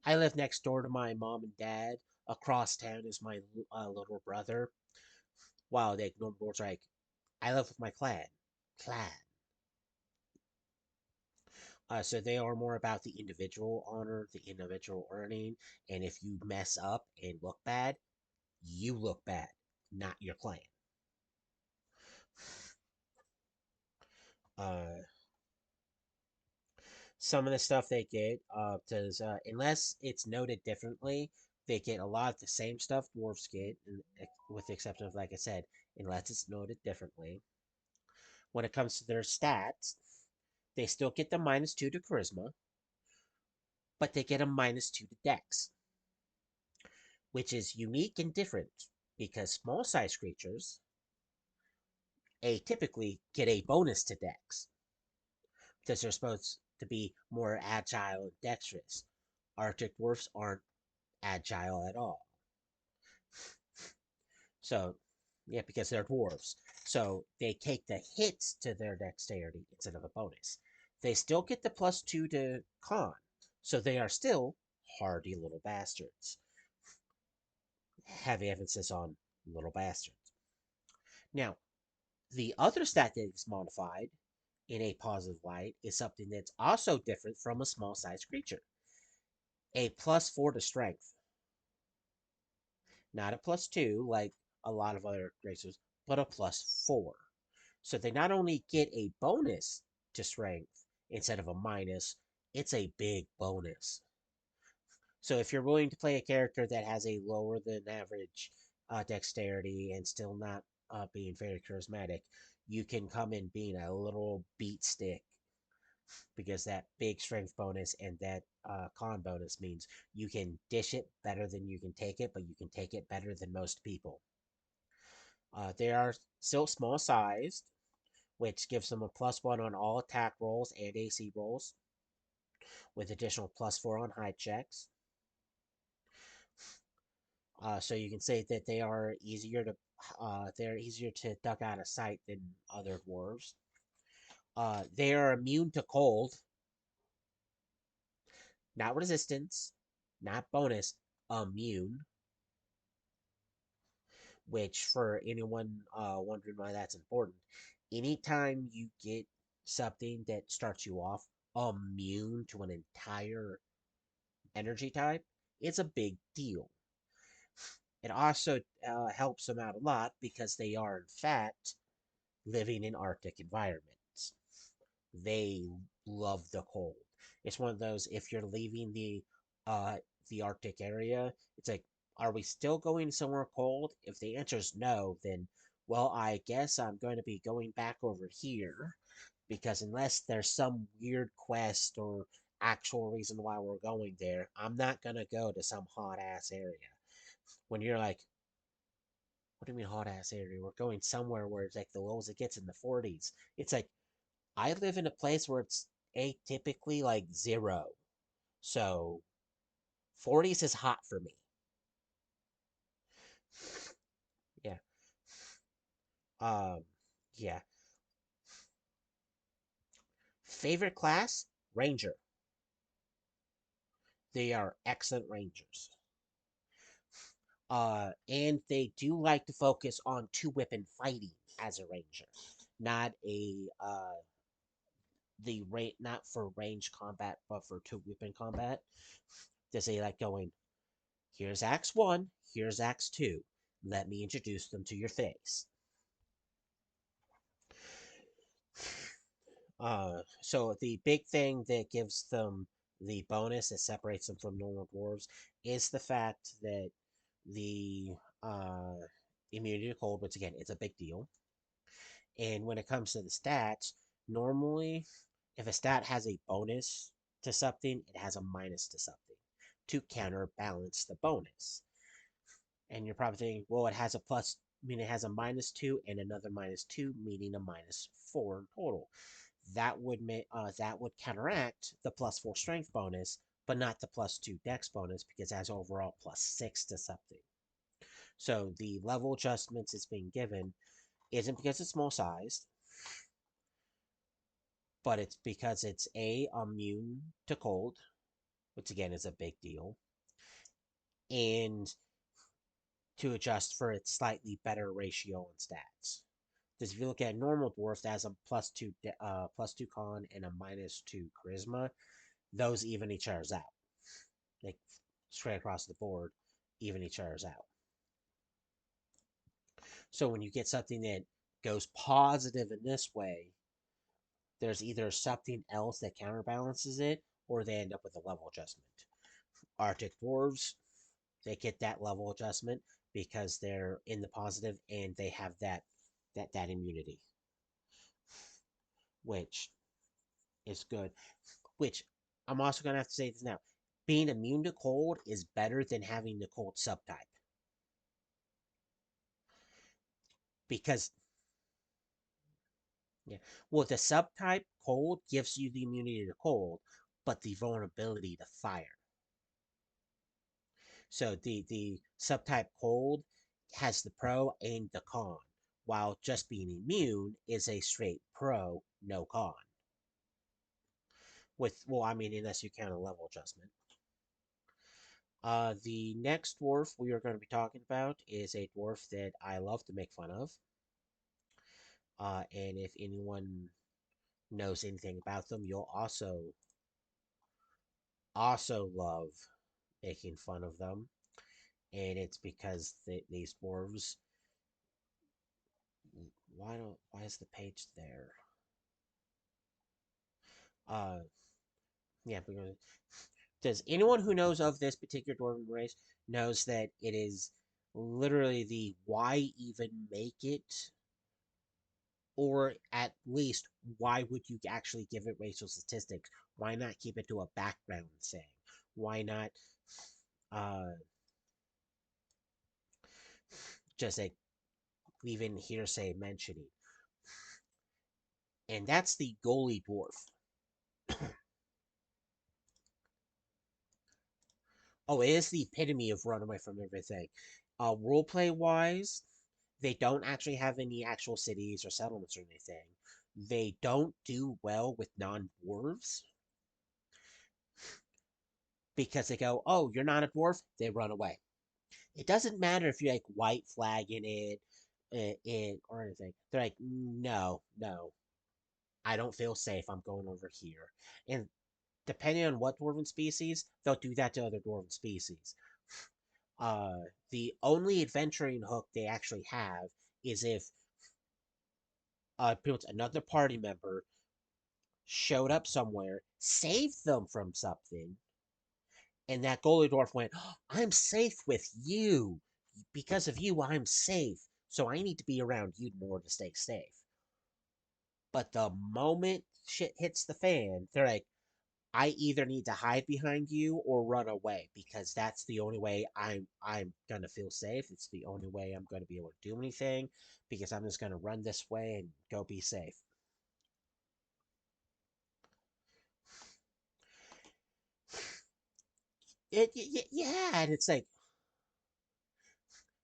S1: I live next door to my mom and dad. Across town is my little brother. Wow, they ignore words like, I live with my clan. Clan. So they are more about the individual honor, the individual earning, and if you mess up and look bad, you look bad, not your clan. Uh, some of the stuff they get, does unless it's noted differently, they get a lot of the same stuff dwarves get, with the exception of, like I said, unless it's noted differently. When it comes to their stats, they still get the -2 to charisma, but they get a -2 to dex, which is unique and different because small size creatures typically get a bonus to dex because they're supposed to be more agile and dexterous. Arctic dwarfs aren't agile at all. So, yeah, because they're dwarves. So they take the hits to their dexterity instead of a bonus. They still get the +2 to con, so they are still hardy little bastards. Heavy emphasis on little bastards. Now, the other stat that is modified in a positive light is something that's also different from a small sized creature. A +4 to strength. Not a +2 like a lot of other races, but a +4. So they not only get a bonus to strength instead of a minus, it's a big bonus. So if you're willing to play a character that has a lower than average dexterity and still not being very charismatic, you can come in being a little beat stick because that big strength bonus and that con bonus means you can dish it better than you can take it, but you can take it better than most people. They are still small sized, which gives them a +1 on all attack rolls and AC rolls, with additional +4 on high checks. So you can say that they're easier to duck out of sight than other dwarves. They are immune to cold, not resistance, not bonus, immune. Which, for anyone wondering why that's important, anytime you get something that starts you off immune to an entire energy type, it's a big deal. It also helps them out a lot because they are, in fact, living in Arctic environments. They love the cold. It's one of those, if you're leaving the Arctic area, it's like, are we still going somewhere cold? If the answer is no, then well, I guess I'm going to be going back over here because unless there's some weird quest or actual reason why we're going there, I'm not going to go to some hot ass area. When you're like, what do you mean hot ass area? We're going somewhere where it's like the lowest it gets in the 40s. It's like, I live in a place where it's atypically like 0. So 40s is hot for me. Yeah. Um yeah. Favorite class? Ranger. They are excellent rangers. And they do like to focus on two weapon fighting as a ranger. Not a not for range combat, but for two weapon combat. Does they like going, here's Axe 1, here's Axe 2. Let me introduce them to your face. So the big thing that gives them the bonus that separates them from normal dwarves is the fact that the uh, immunity to cold, which again, it's a big deal. And when it comes to the stats, normally, if a stat has a bonus to something, it has a minus to something to counterbalance the bonus. And you're probably thinking, well, it has a plus, meaning it has a -2 and another -2, meaning a -4 in total. That would counteract the +4 strength bonus but not the +2 dex bonus because it has overall +6 to something. So the level adjustments it's being given isn't because it's small sized, but it's because it's immune to cold, which again is a big deal, and to adjust for its slightly better ratio and stats. Because if you look at a normal dwarf that has a +2 con and a -2 charisma, those even each other's out. Like straight across the board, even each other's out. So when you get something that goes positive in this way, there's either something else that counterbalances it, or they end up with a level adjustment. Arctic dwarves, they get that level adjustment because they're in the positive and they have that immunity, which is good. Which I'm also gonna have to say this now. Being immune to cold is better than having the cold subtype. Because yeah, well the subtype cold gives you the immunity to cold, but the vulnerability to fire. So the subtype cold has the pro and the con, while just being immune is a straight pro, no con. With well, I mean, unless you count a level adjustment. The next dwarf we are going to be talking about is a dwarf that I love to make fun of. And if anyone knows anything about them, you'll also love making fun of them. And it's because these dwarves. Why is the page there? Uh, yeah, because does anyone who knows of this particular dwarven race knows that it is literally the why even make it, or at least why would you actually give it racial statistics? Why not keep it to a background saying? Why not uh, just like leaving hearsay mentioning? And that's the goalie dwarf. Oh, it is the epitome of run away from everything. Roleplay wise, they don't actually have any actual cities or settlements or anything. They don't do well with non dwarves because they go, "Oh, you're not a dwarf," they run away. It doesn't matter if you're like white flagging it or anything. They're like, "No, no, I don't feel safe. I'm going over here." And depending on what dwarven species, they'll do that to other dwarven species. The only adventuring hook they actually have is if another party member showed up somewhere, saved them from something, and that goalie dwarf went, "Oh, I'm safe with you. Because of you, I'm safe. So I need to be around you in order to stay safe." But the moment shit hits the fan, they're like, I either need to hide behind you or run away because that's the only way I'm gonna feel safe. It's the only way I'm gonna be able to do anything because I'm just gonna run this way and go be safe. Yeah, and it's like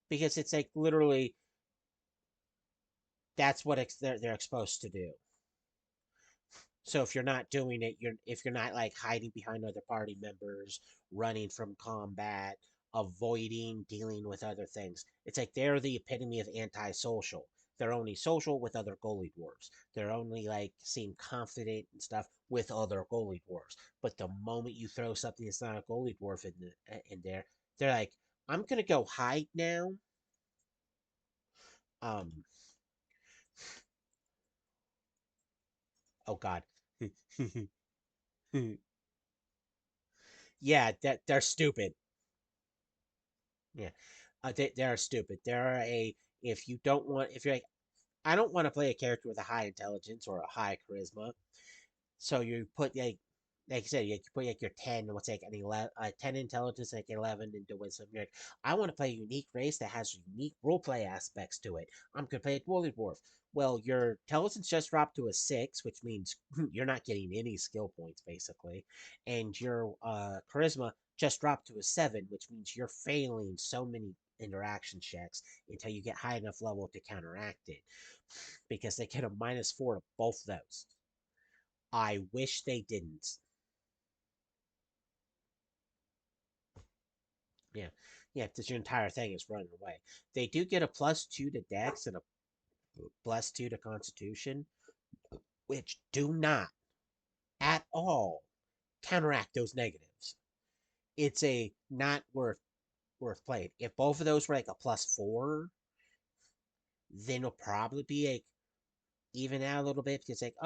S1: because it's like literally that's what they're exposed to do. So if you're not doing it, if you're not like hiding behind other party members, running from combat, avoiding dealing with other things, it's like they're the epitome of antisocial. They're only social with other goalie dwarves. They're only like seem confident and stuff with other goalie dwarves. But the moment you throw something that's not a goalie dwarf in there, they're like, I'm gonna go hide now. Um. Oh God. Yeah, that they're stupid. Yeah, they are stupid. They're a if you don't want if you're like I don't want to play a character with a high intelligence or a high charisma, so you put like like you said, you put like your 10, what's like an 11, 10 intelligence, like 11 into wisdom. You're like, I want to play a unique race that has unique roleplay aspects to it. I'm going to play a dwarf. Well, your intelligence just dropped to a 6, which means you're not getting any skill points, basically. And your charisma just dropped to a 7, which means you're failing so many interaction checks until you get high enough level to counteract it. Because they get a -4 to both those. I wish they didn't. Yeah, yeah, because your entire thing is running away. They do get a +2 to Dex and a +2 to Constitution, which do not at all counteract those negatives. It's a not worth playing. If both of those were like a +4, then it'll probably be like even out a little bit because like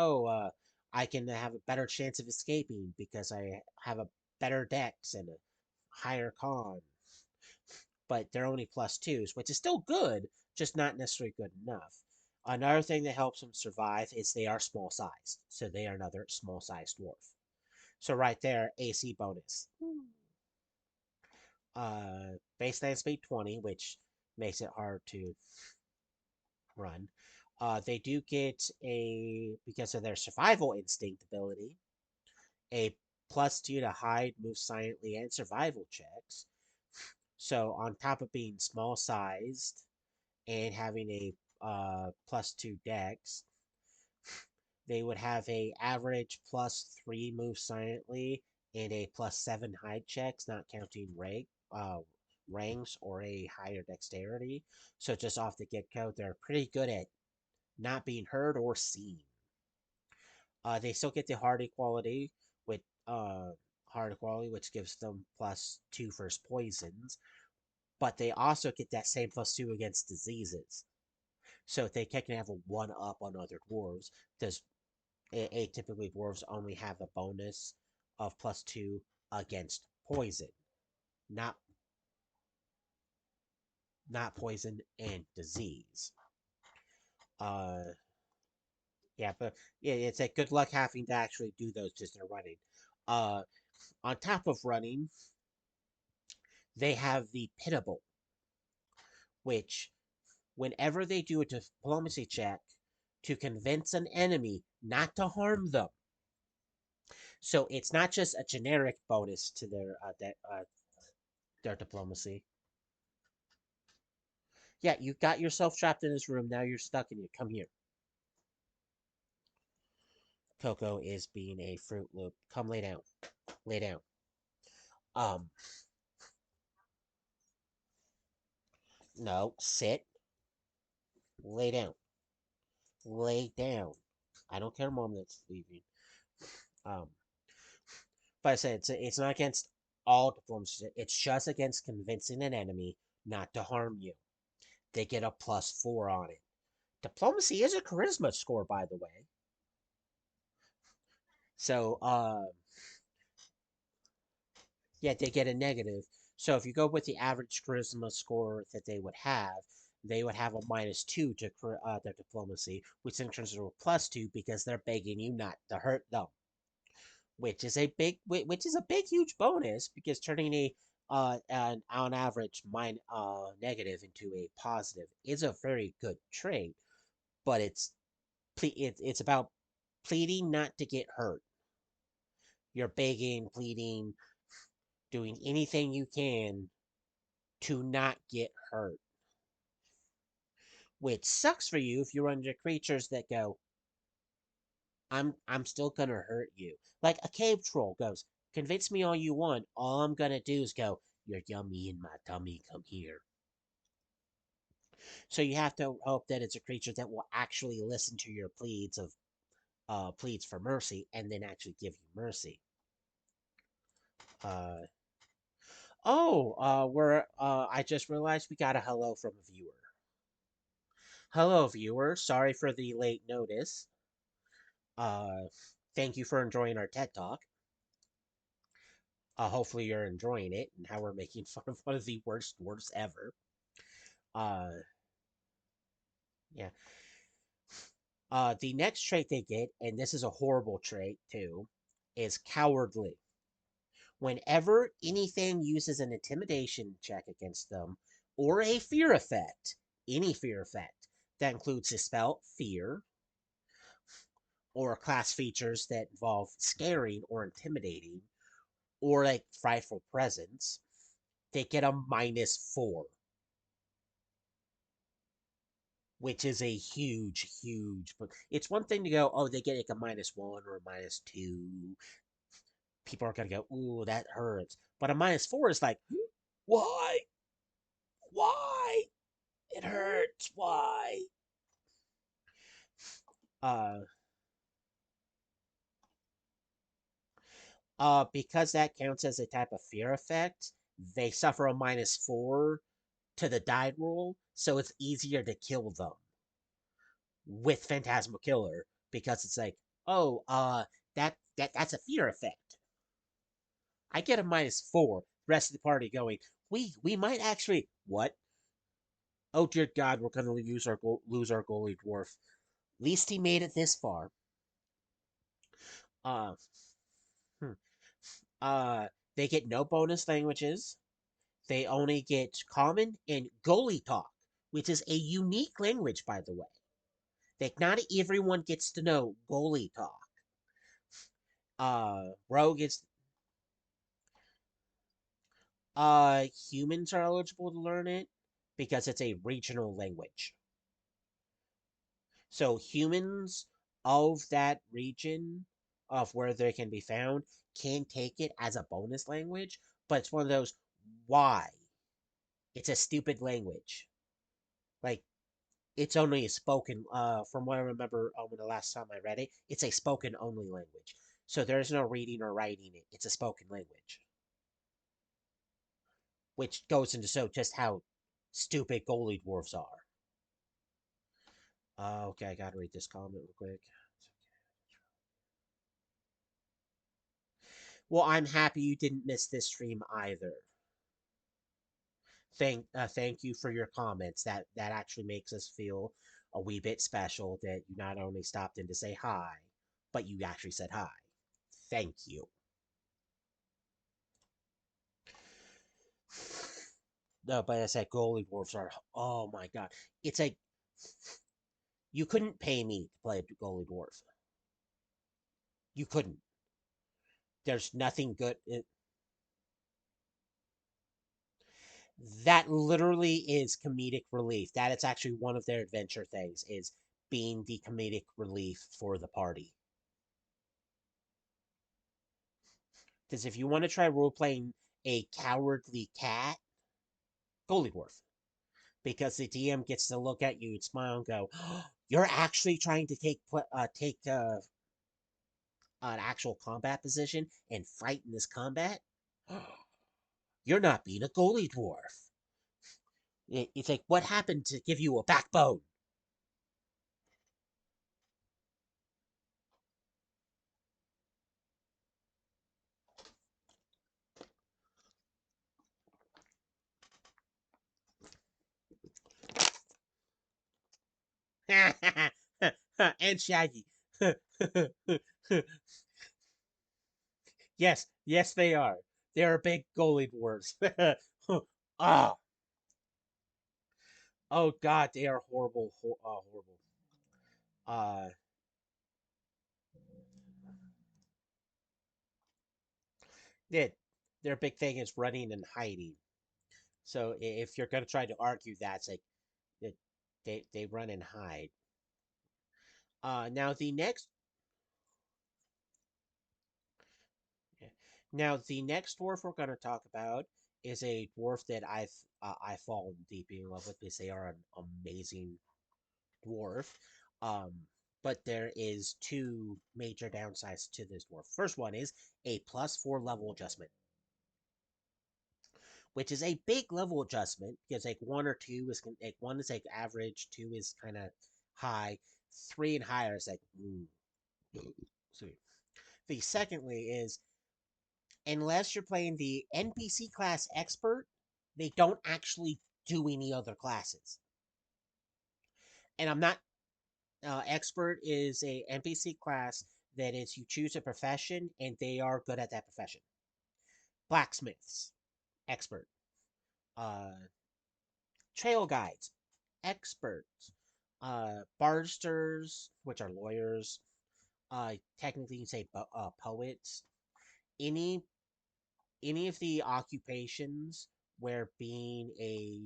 S1: I can have a better chance of escaping because I have a better Dex and a higher con, but they're only +2s, which is still good, just not necessarily good enough. Another thing that helps them survive is they are small sized, so they are another small sized dwarf. So right there, AC bonus. Baseline speed 20, which makes it hard to run. They do get a, because of their survival instinct ability, a +2 to hide, move silently, and survival checks. So on top of being small sized and having a +2 dex, they would have a average +3 move silently and a +7 hide checks, not counting ranks or a higher dexterity. So just off the get go, they're pretty good at not being heard or seen. They still get the hard equality with hard equality, which gives them +2 first poisons, but they also get that same +2 against diseases. So they technically have a 1 up on other dwarves. Does atypically dwarves only have a bonus of +2 against poison, not poison and disease. Uh, yeah, but yeah, it's a good luck having to actually do those just in running. Uh, on top of running, they have the pitiable, which whenever they do a diplomacy check to convince an enemy not to harm them. So it's not just a generic bonus to their diplomacy. Yeah, you got yourself trapped in this room. Now you're stuck in it. Come here. Coco is being a Fruit Loop. Come lay down. Lay down. Um, no, sit. Lay down. Lay down. I don't care, Mom, that's leaving. Um, but I said it's not against all diplomacy. It's just against convincing an enemy not to harm you. They get a +4 on it. Diplomacy is a charisma score, by the way. So, yeah, they get a negative. So if you go with the average charisma score that they would have a -2 to their diplomacy, which then turns into a +2 because they're begging you not to hurt them, which is a big huge bonus because turning a an on average negative into a positive is a very good trait, but it's about pleading not to get hurt. You're begging, pleading, doing anything you can to not get hurt. Which sucks for you if you run into creatures that go, I'm still gonna hurt you. Like a cave troll goes, convince me all you want. All I'm gonna do is go, you're yummy in my tummy, come here. So you have to hope that it's a creature that will actually listen to your pleads for mercy and then actually give you mercy. Uh we're I just realized we got a hello from a viewer. Hello, viewer. Sorry for the late notice. Uh, Thank you for enjoying our TED Talk. Hopefully you're enjoying it and how we're making fun of one of the worst dwarfs ever. Uh, yeah. The next trait they get, and this is a horrible trait too. is cowardly. Whenever anything uses an intimidation check against them or a fear effect, any fear effect that includes a spell fear or class features that involve scaring or intimidating or like frightful presence, they get a -4, which is a huge, huge. But it's one thing to go, oh, they get like a -1 or a -2. People are gonna go, ooh, that hurts. But a -4 is like, why? Why? It hurts. Why? Uh, because that counts as a type of fear effect, they suffer a -4 to the die roll, so it's easier to kill them with Phantasmal Killer because it's like, oh, that's a fear effect. I get a -4. The rest of the party going, we might actually what? Oh dear God, we're gonna lose our goalie dwarf. At least he made it this far. Uh, hmm. uh, they get no bonus languages. They only get common and goalie talk, which is a unique language, by the way. That not everyone gets to know goalie talk. Rogue is humans are eligible to learn it because it's a regional language. So humans of that region of where they can be found can take it as a bonus language, but it's one of those why? It's a stupid language. Like it's only a spoken from what I remember when the last time I read it, it's a spoken only language. So there's no reading or writing it. It's a spoken language. Which goes into show just how stupid goalie dwarves are. Okay, I gotta read this comment real quick. Well, I'm happy you didn't miss this stream either. Thank you for your comments. That actually makes us feel a wee bit special that you not only stopped in to say hi, but you actually said hi. Thank you. No, but I said goalie dwarfs are. Oh my god, it's like you couldn't pay me to play a goalie dwarf. You couldn't. There's nothing good. That literally is comedic relief. That is actually one of their adventure things is being the comedic relief for the party. Because if you want to try role playing a cowardly cat, goalie dwarf, because the DM gets to look at you and smile and go, oh, "You're actually trying to take an actual combat position and fight in this combat. You're not being a goalie dwarf." It's like, what happened to give you a backbone? And Shaggy. Yes, yes, they are. They are big goalie dwarves. Ah, oh God, they are horrible, horrible. Uh, they, their big thing is running and hiding. So if you're gonna try to argue that, it's like they run and hide. Now the next Now, the next dwarf we're going to talk about is a dwarf that I've fallen deeply in love with because they are an amazing dwarf. Um, but there is two major downsides to this dwarf. First one is a +4 level adjustment, which is a big level adjustment because like one or two is like one is like average, two is kind of high, three and higher is like sweet. The secondly is unless you're playing the NPC class expert, they don't actually do any other classes. And I'm not expert is a NPC class That is, you choose a profession and they are good at that profession. Blacksmiths, expert. Uh, Trail guides, experts. Barristers, which are lawyers. Technically, you can say poets. Any any of the occupations where being a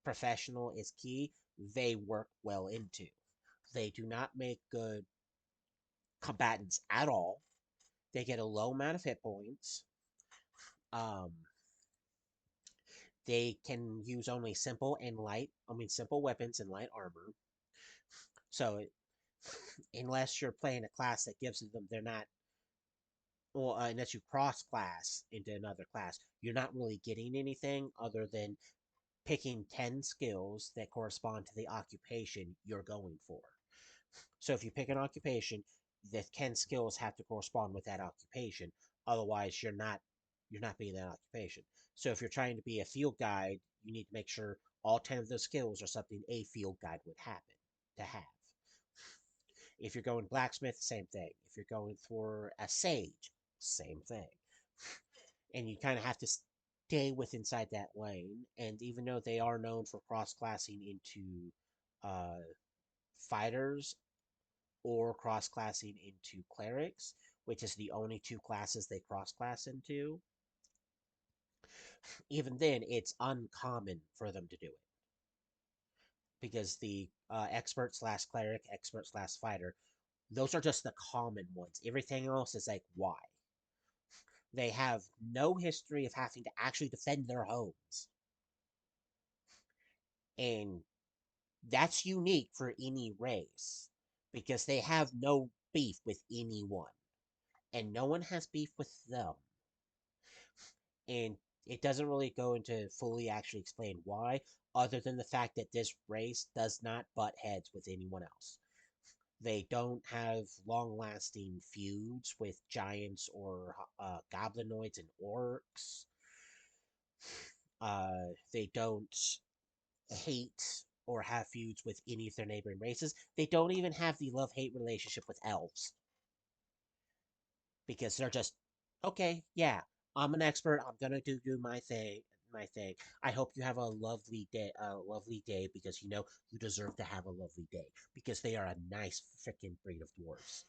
S1: professional is key, they work well into. They do not make good combatants at all. They get a low amount of hit points. Um, they can use only simple weapons and light armor. So, unless you're playing a class that gives them, they're not, well, unless you cross class into another class, you're not really getting anything other than picking 10 skills that correspond to the occupation you're going for. So if you pick an occupation, the 10 skills have to correspond with that occupation. Otherwise, you're not being that occupation. So if you're trying to be a field guide, you need to make sure all 10 of those skills are something a field guide would happen to have. If you're going blacksmith, same thing. If you're going for a sage, same thing. And you kind of have to stay with inside that lane. And even though they are known for cross classing into uh, fighters or cross classing into clerics, which is the only two classes they cross class into, even then, it's uncommon for them to do it because the expert slash cleric, expert slash fighter, those are just the common ones. Everything else is like why. They have no history of having to actually defend their homes. And that's unique for any race because they have no beef with anyone. And no one has beef with them. And it doesn't really go into fully actually explain why, other than the fact that this race does not butt heads with anyone else. They don't have long lasting feuds with giants or goblinoids and orcs. They don't hate or have feuds with any of their neighboring races. They don't even have the love hate relationship with elves because they're just okay. Yeah, I'm an expert. I'm gonna do my thing. My thing. I hope you have a lovely day. Lovely day because you deserve to have a lovely day because they are a nice freaking breed of dwarves.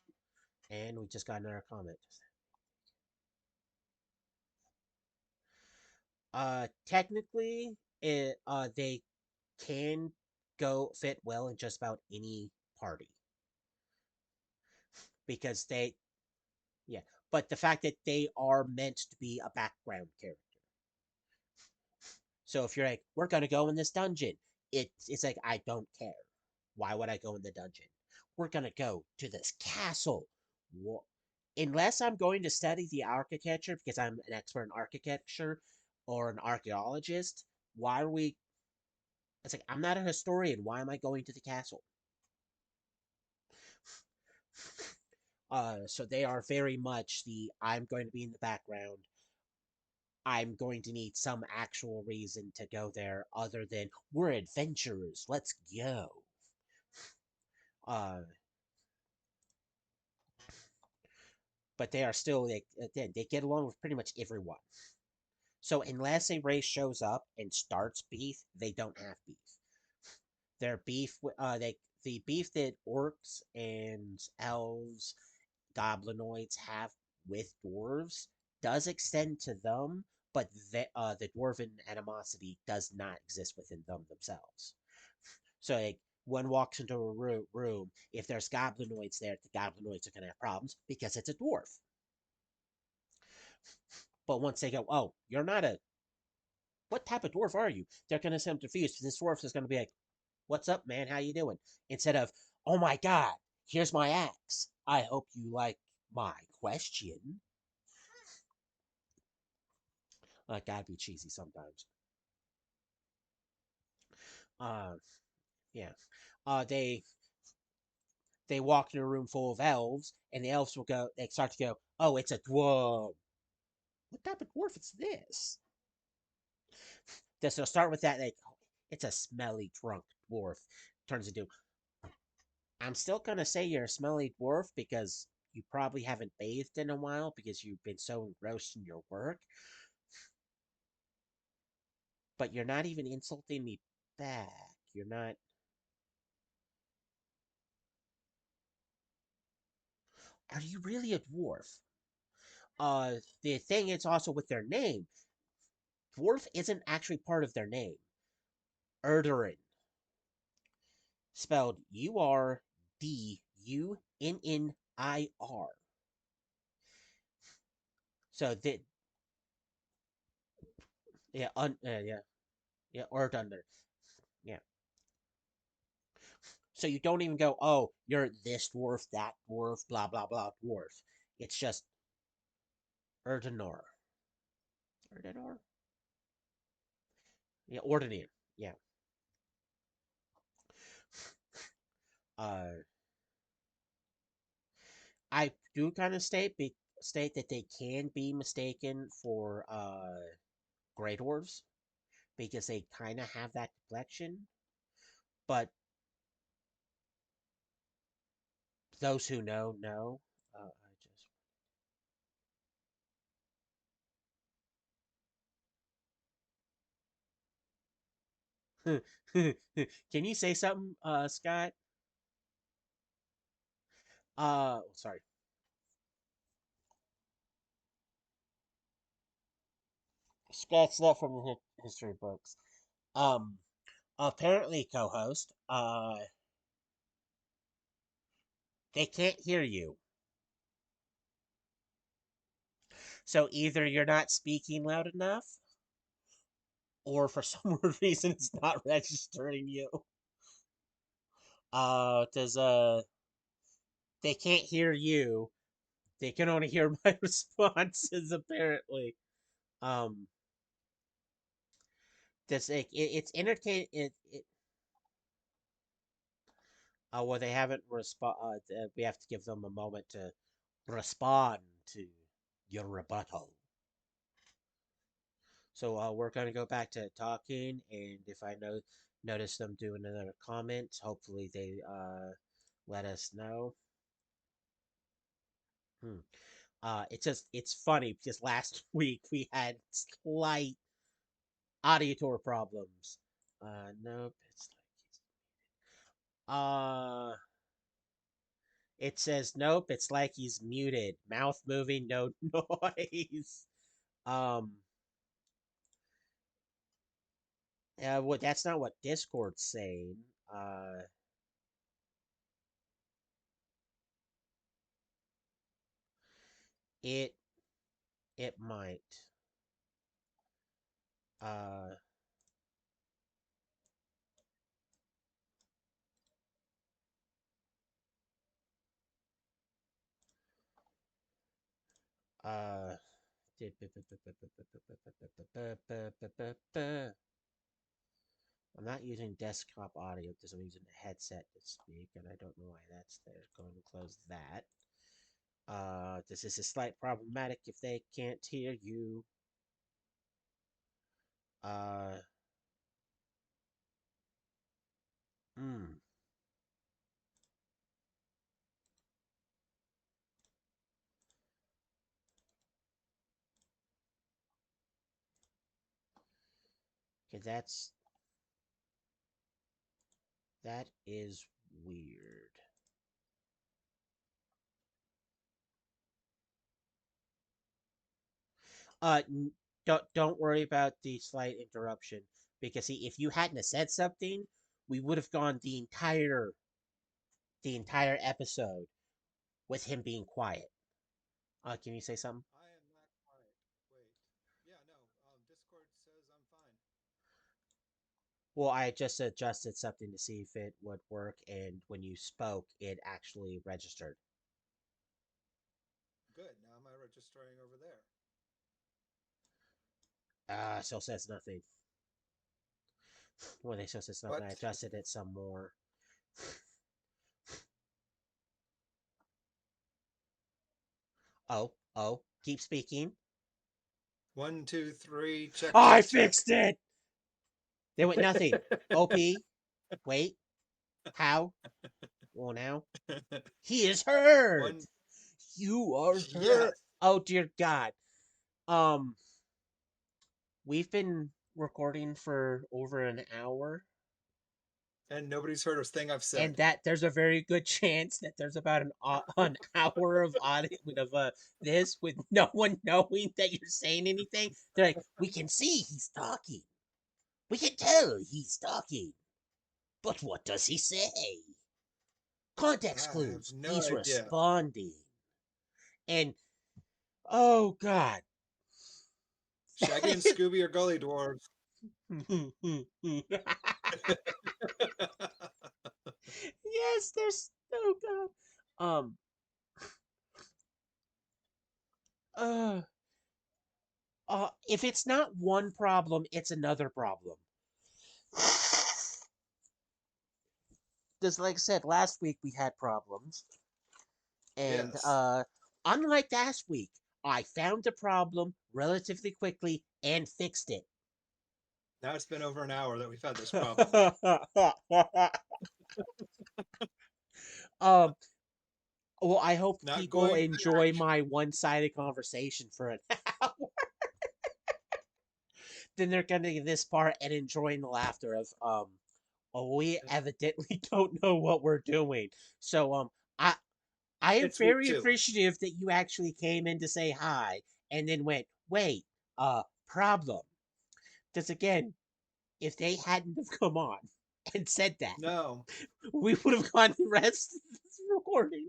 S1: And we just got another comment. Technically, they can go fit well in just about any party because they, yeah. But the fact that they are meant to be a background character. So if you're like, we're gonna go in this dungeon, it's like I don't care. Why would I go in the dungeon? We're gonna go to this castle. Unless I'm going to study the architecture because I'm an expert in architecture or an archaeologist, why are we? It's like I'm not a historian. Why am I going to the castle? So they are very much the I'm going to be in the background. I'm going to need some actual reason to go there other than we're adventurers. Let's go. Uh, but they are still they get along with pretty much everyone. So unless a race shows up and starts beef, they don't have beef. Their beef, the beef that orcs and elves, goblinoids have with dwarves does extend to them, but the dwarven animosity does not exist within them themselves. So like one walks into a room, if there's goblinoids there, the goblinoids are going to have problems because it's a dwarf. But once they go, oh, you're not a, what type of dwarf are you? They're going to seem confused. This dwarf is going to be like, what's up, man? How you doing? Instead of, oh my god, here's my axe. I hope you like my question. Gotta be cheesy sometimes. Uh, yeah. They walk in a room full of elves, and the elves will go. They start to go, oh, it's a dwarf. What type of dwarf is this? They'll start with that. Like, it's a smelly drunk dwarf. Turns into I'm still gonna say you're a smelly dwarf because you probably haven't bathed in a while because you've been so engrossed in your work. But you're not even insulting me back. You're not. Are you really a dwarf? The thing is also with their name. Dwarf isn't actually part of their name. Urdurin, spelled Urdunnir. So the yeah, Urdunnir. Yeah. So you don't even go, oh, you're this dwarf, that dwarf, blah blah blah dwarf. It's just Urdanor. Urdanor? Yeah, Ordinary. Yeah. Uh, I do kind of state that they can be mistaken for Grey Dwarves because they kind of have that complexion. But those who know know. I just can you say something, Scott? Sorry. Scott's not from the history books. Um, apparently, co-host. They can't hear you. So either you're not speaking loud enough, or for some weird reason it's not registering you. Does they can't hear you. They can only hear my responses apparently. Um, does it's entertain it. Well, they haven't respond. We have to give them a moment to respond to your rebuttal. So we're gonna go back to talking, and if I notice them doing another comment, hopefully they let us know. Hmm. It's funny because last week we had slight auditor problems. Nope. Uh, it says nope. It's like he's muted. Mouth moving, no noise. Um, what? That's not what Discord's saying. Uh, it it might. Uh, uh. I'm not using desktop audio because I'm using a headset to speak, and I don't know why that's there. Go and close that. This is a slight problematic if they can't hear you. Uh, hmm. Okay, that is weird. Uh, don't worry about the slight interruption because see, if you hadn't have said something, we would have gone the entire episode with him being quiet. Can you say something?
S2: I am not quiet. Wait. Yeah, no. Discord says I'm fine.
S1: Well, I just adjusted something to see if it would work, and when you spoke, it actually registered.
S2: Good. Now am I registering over there?
S1: Still says nothing. Well, they still says nothing. I
S2: What?
S1: adjusted it some more. Oh, keep speaking.
S2: One, two, three. Check,
S1: I
S2: check, check.
S1: fixed it! There went nothing. OP, wait, how? Well, now he is hurt.
S2: One,
S1: You are hurt.
S2: yes,
S1: Oh dear God. Um, we've been recording for over an hour,
S2: and nobody's heard a thing I've
S1: and
S2: said.
S1: that there's a very good chance that there's about an hour of audio of this with no one knowing that you're saying anything. They're like, we can see he's talking. We can tell he's talking. But what does he say? Context
S2: I have
S1: clues.
S2: no
S1: He's
S2: idea.
S1: responding. And oh God.
S2: Shaggy and Scooby are gully dwarves.
S1: Yes, there's oh God. Uh if it's not one problem, it's another problem. Just like I said, last week we had problems. And
S2: Yes.
S1: unlike last week, I found the problem relatively quickly and fixed it.
S2: Now it's been over an hour that we've had this problem.
S1: um, well, I hope
S2: Not
S1: people
S2: going to the
S1: enjoy
S2: action.
S1: my one-sided conversation for an hour. Then they're gonna get this part and enjoying the laughter of oh, we evidently don't know what we're doing. So I I am
S2: It's week
S1: very
S2: two.
S1: appreciative that you actually came in to say hi and then went, wait, problem. Because again, if they hadn't have come on and said that,
S2: No,
S1: we would have gone the rest of this recording.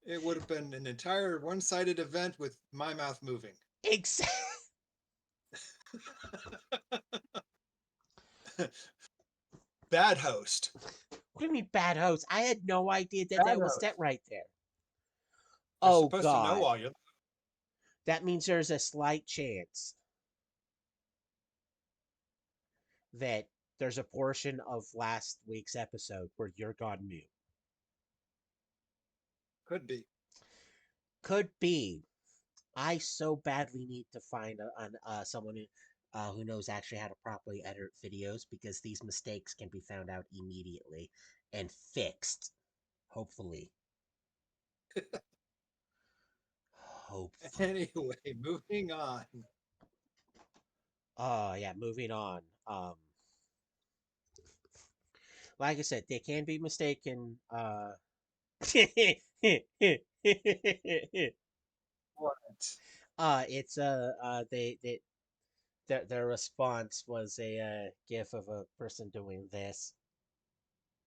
S2: it would have been an entire one-sided event with my mouth moving.
S1: Exactly.
S2: Bad host.
S1: What do you mean bad host? I had no idea that
S2: Bad
S1: that was that
S2: host.
S1: right there.
S2: You're
S1: Oh
S2: supposed to know
S1: God.
S2: all you.
S1: That means there's a slight chance that there's a portion of last week's episode where you're gone mute.
S2: Could be.
S1: Could be. I so badly need to find someone who knows actually how to properly edit videos because these mistakes can be found out immediately and fixed. Hopefully. Hopefully.
S2: Anyway, moving on.
S1: Oh yeah, moving on. Like I said, they can be mistaken.
S2: What?
S1: It's they their response was a gif of a person doing this.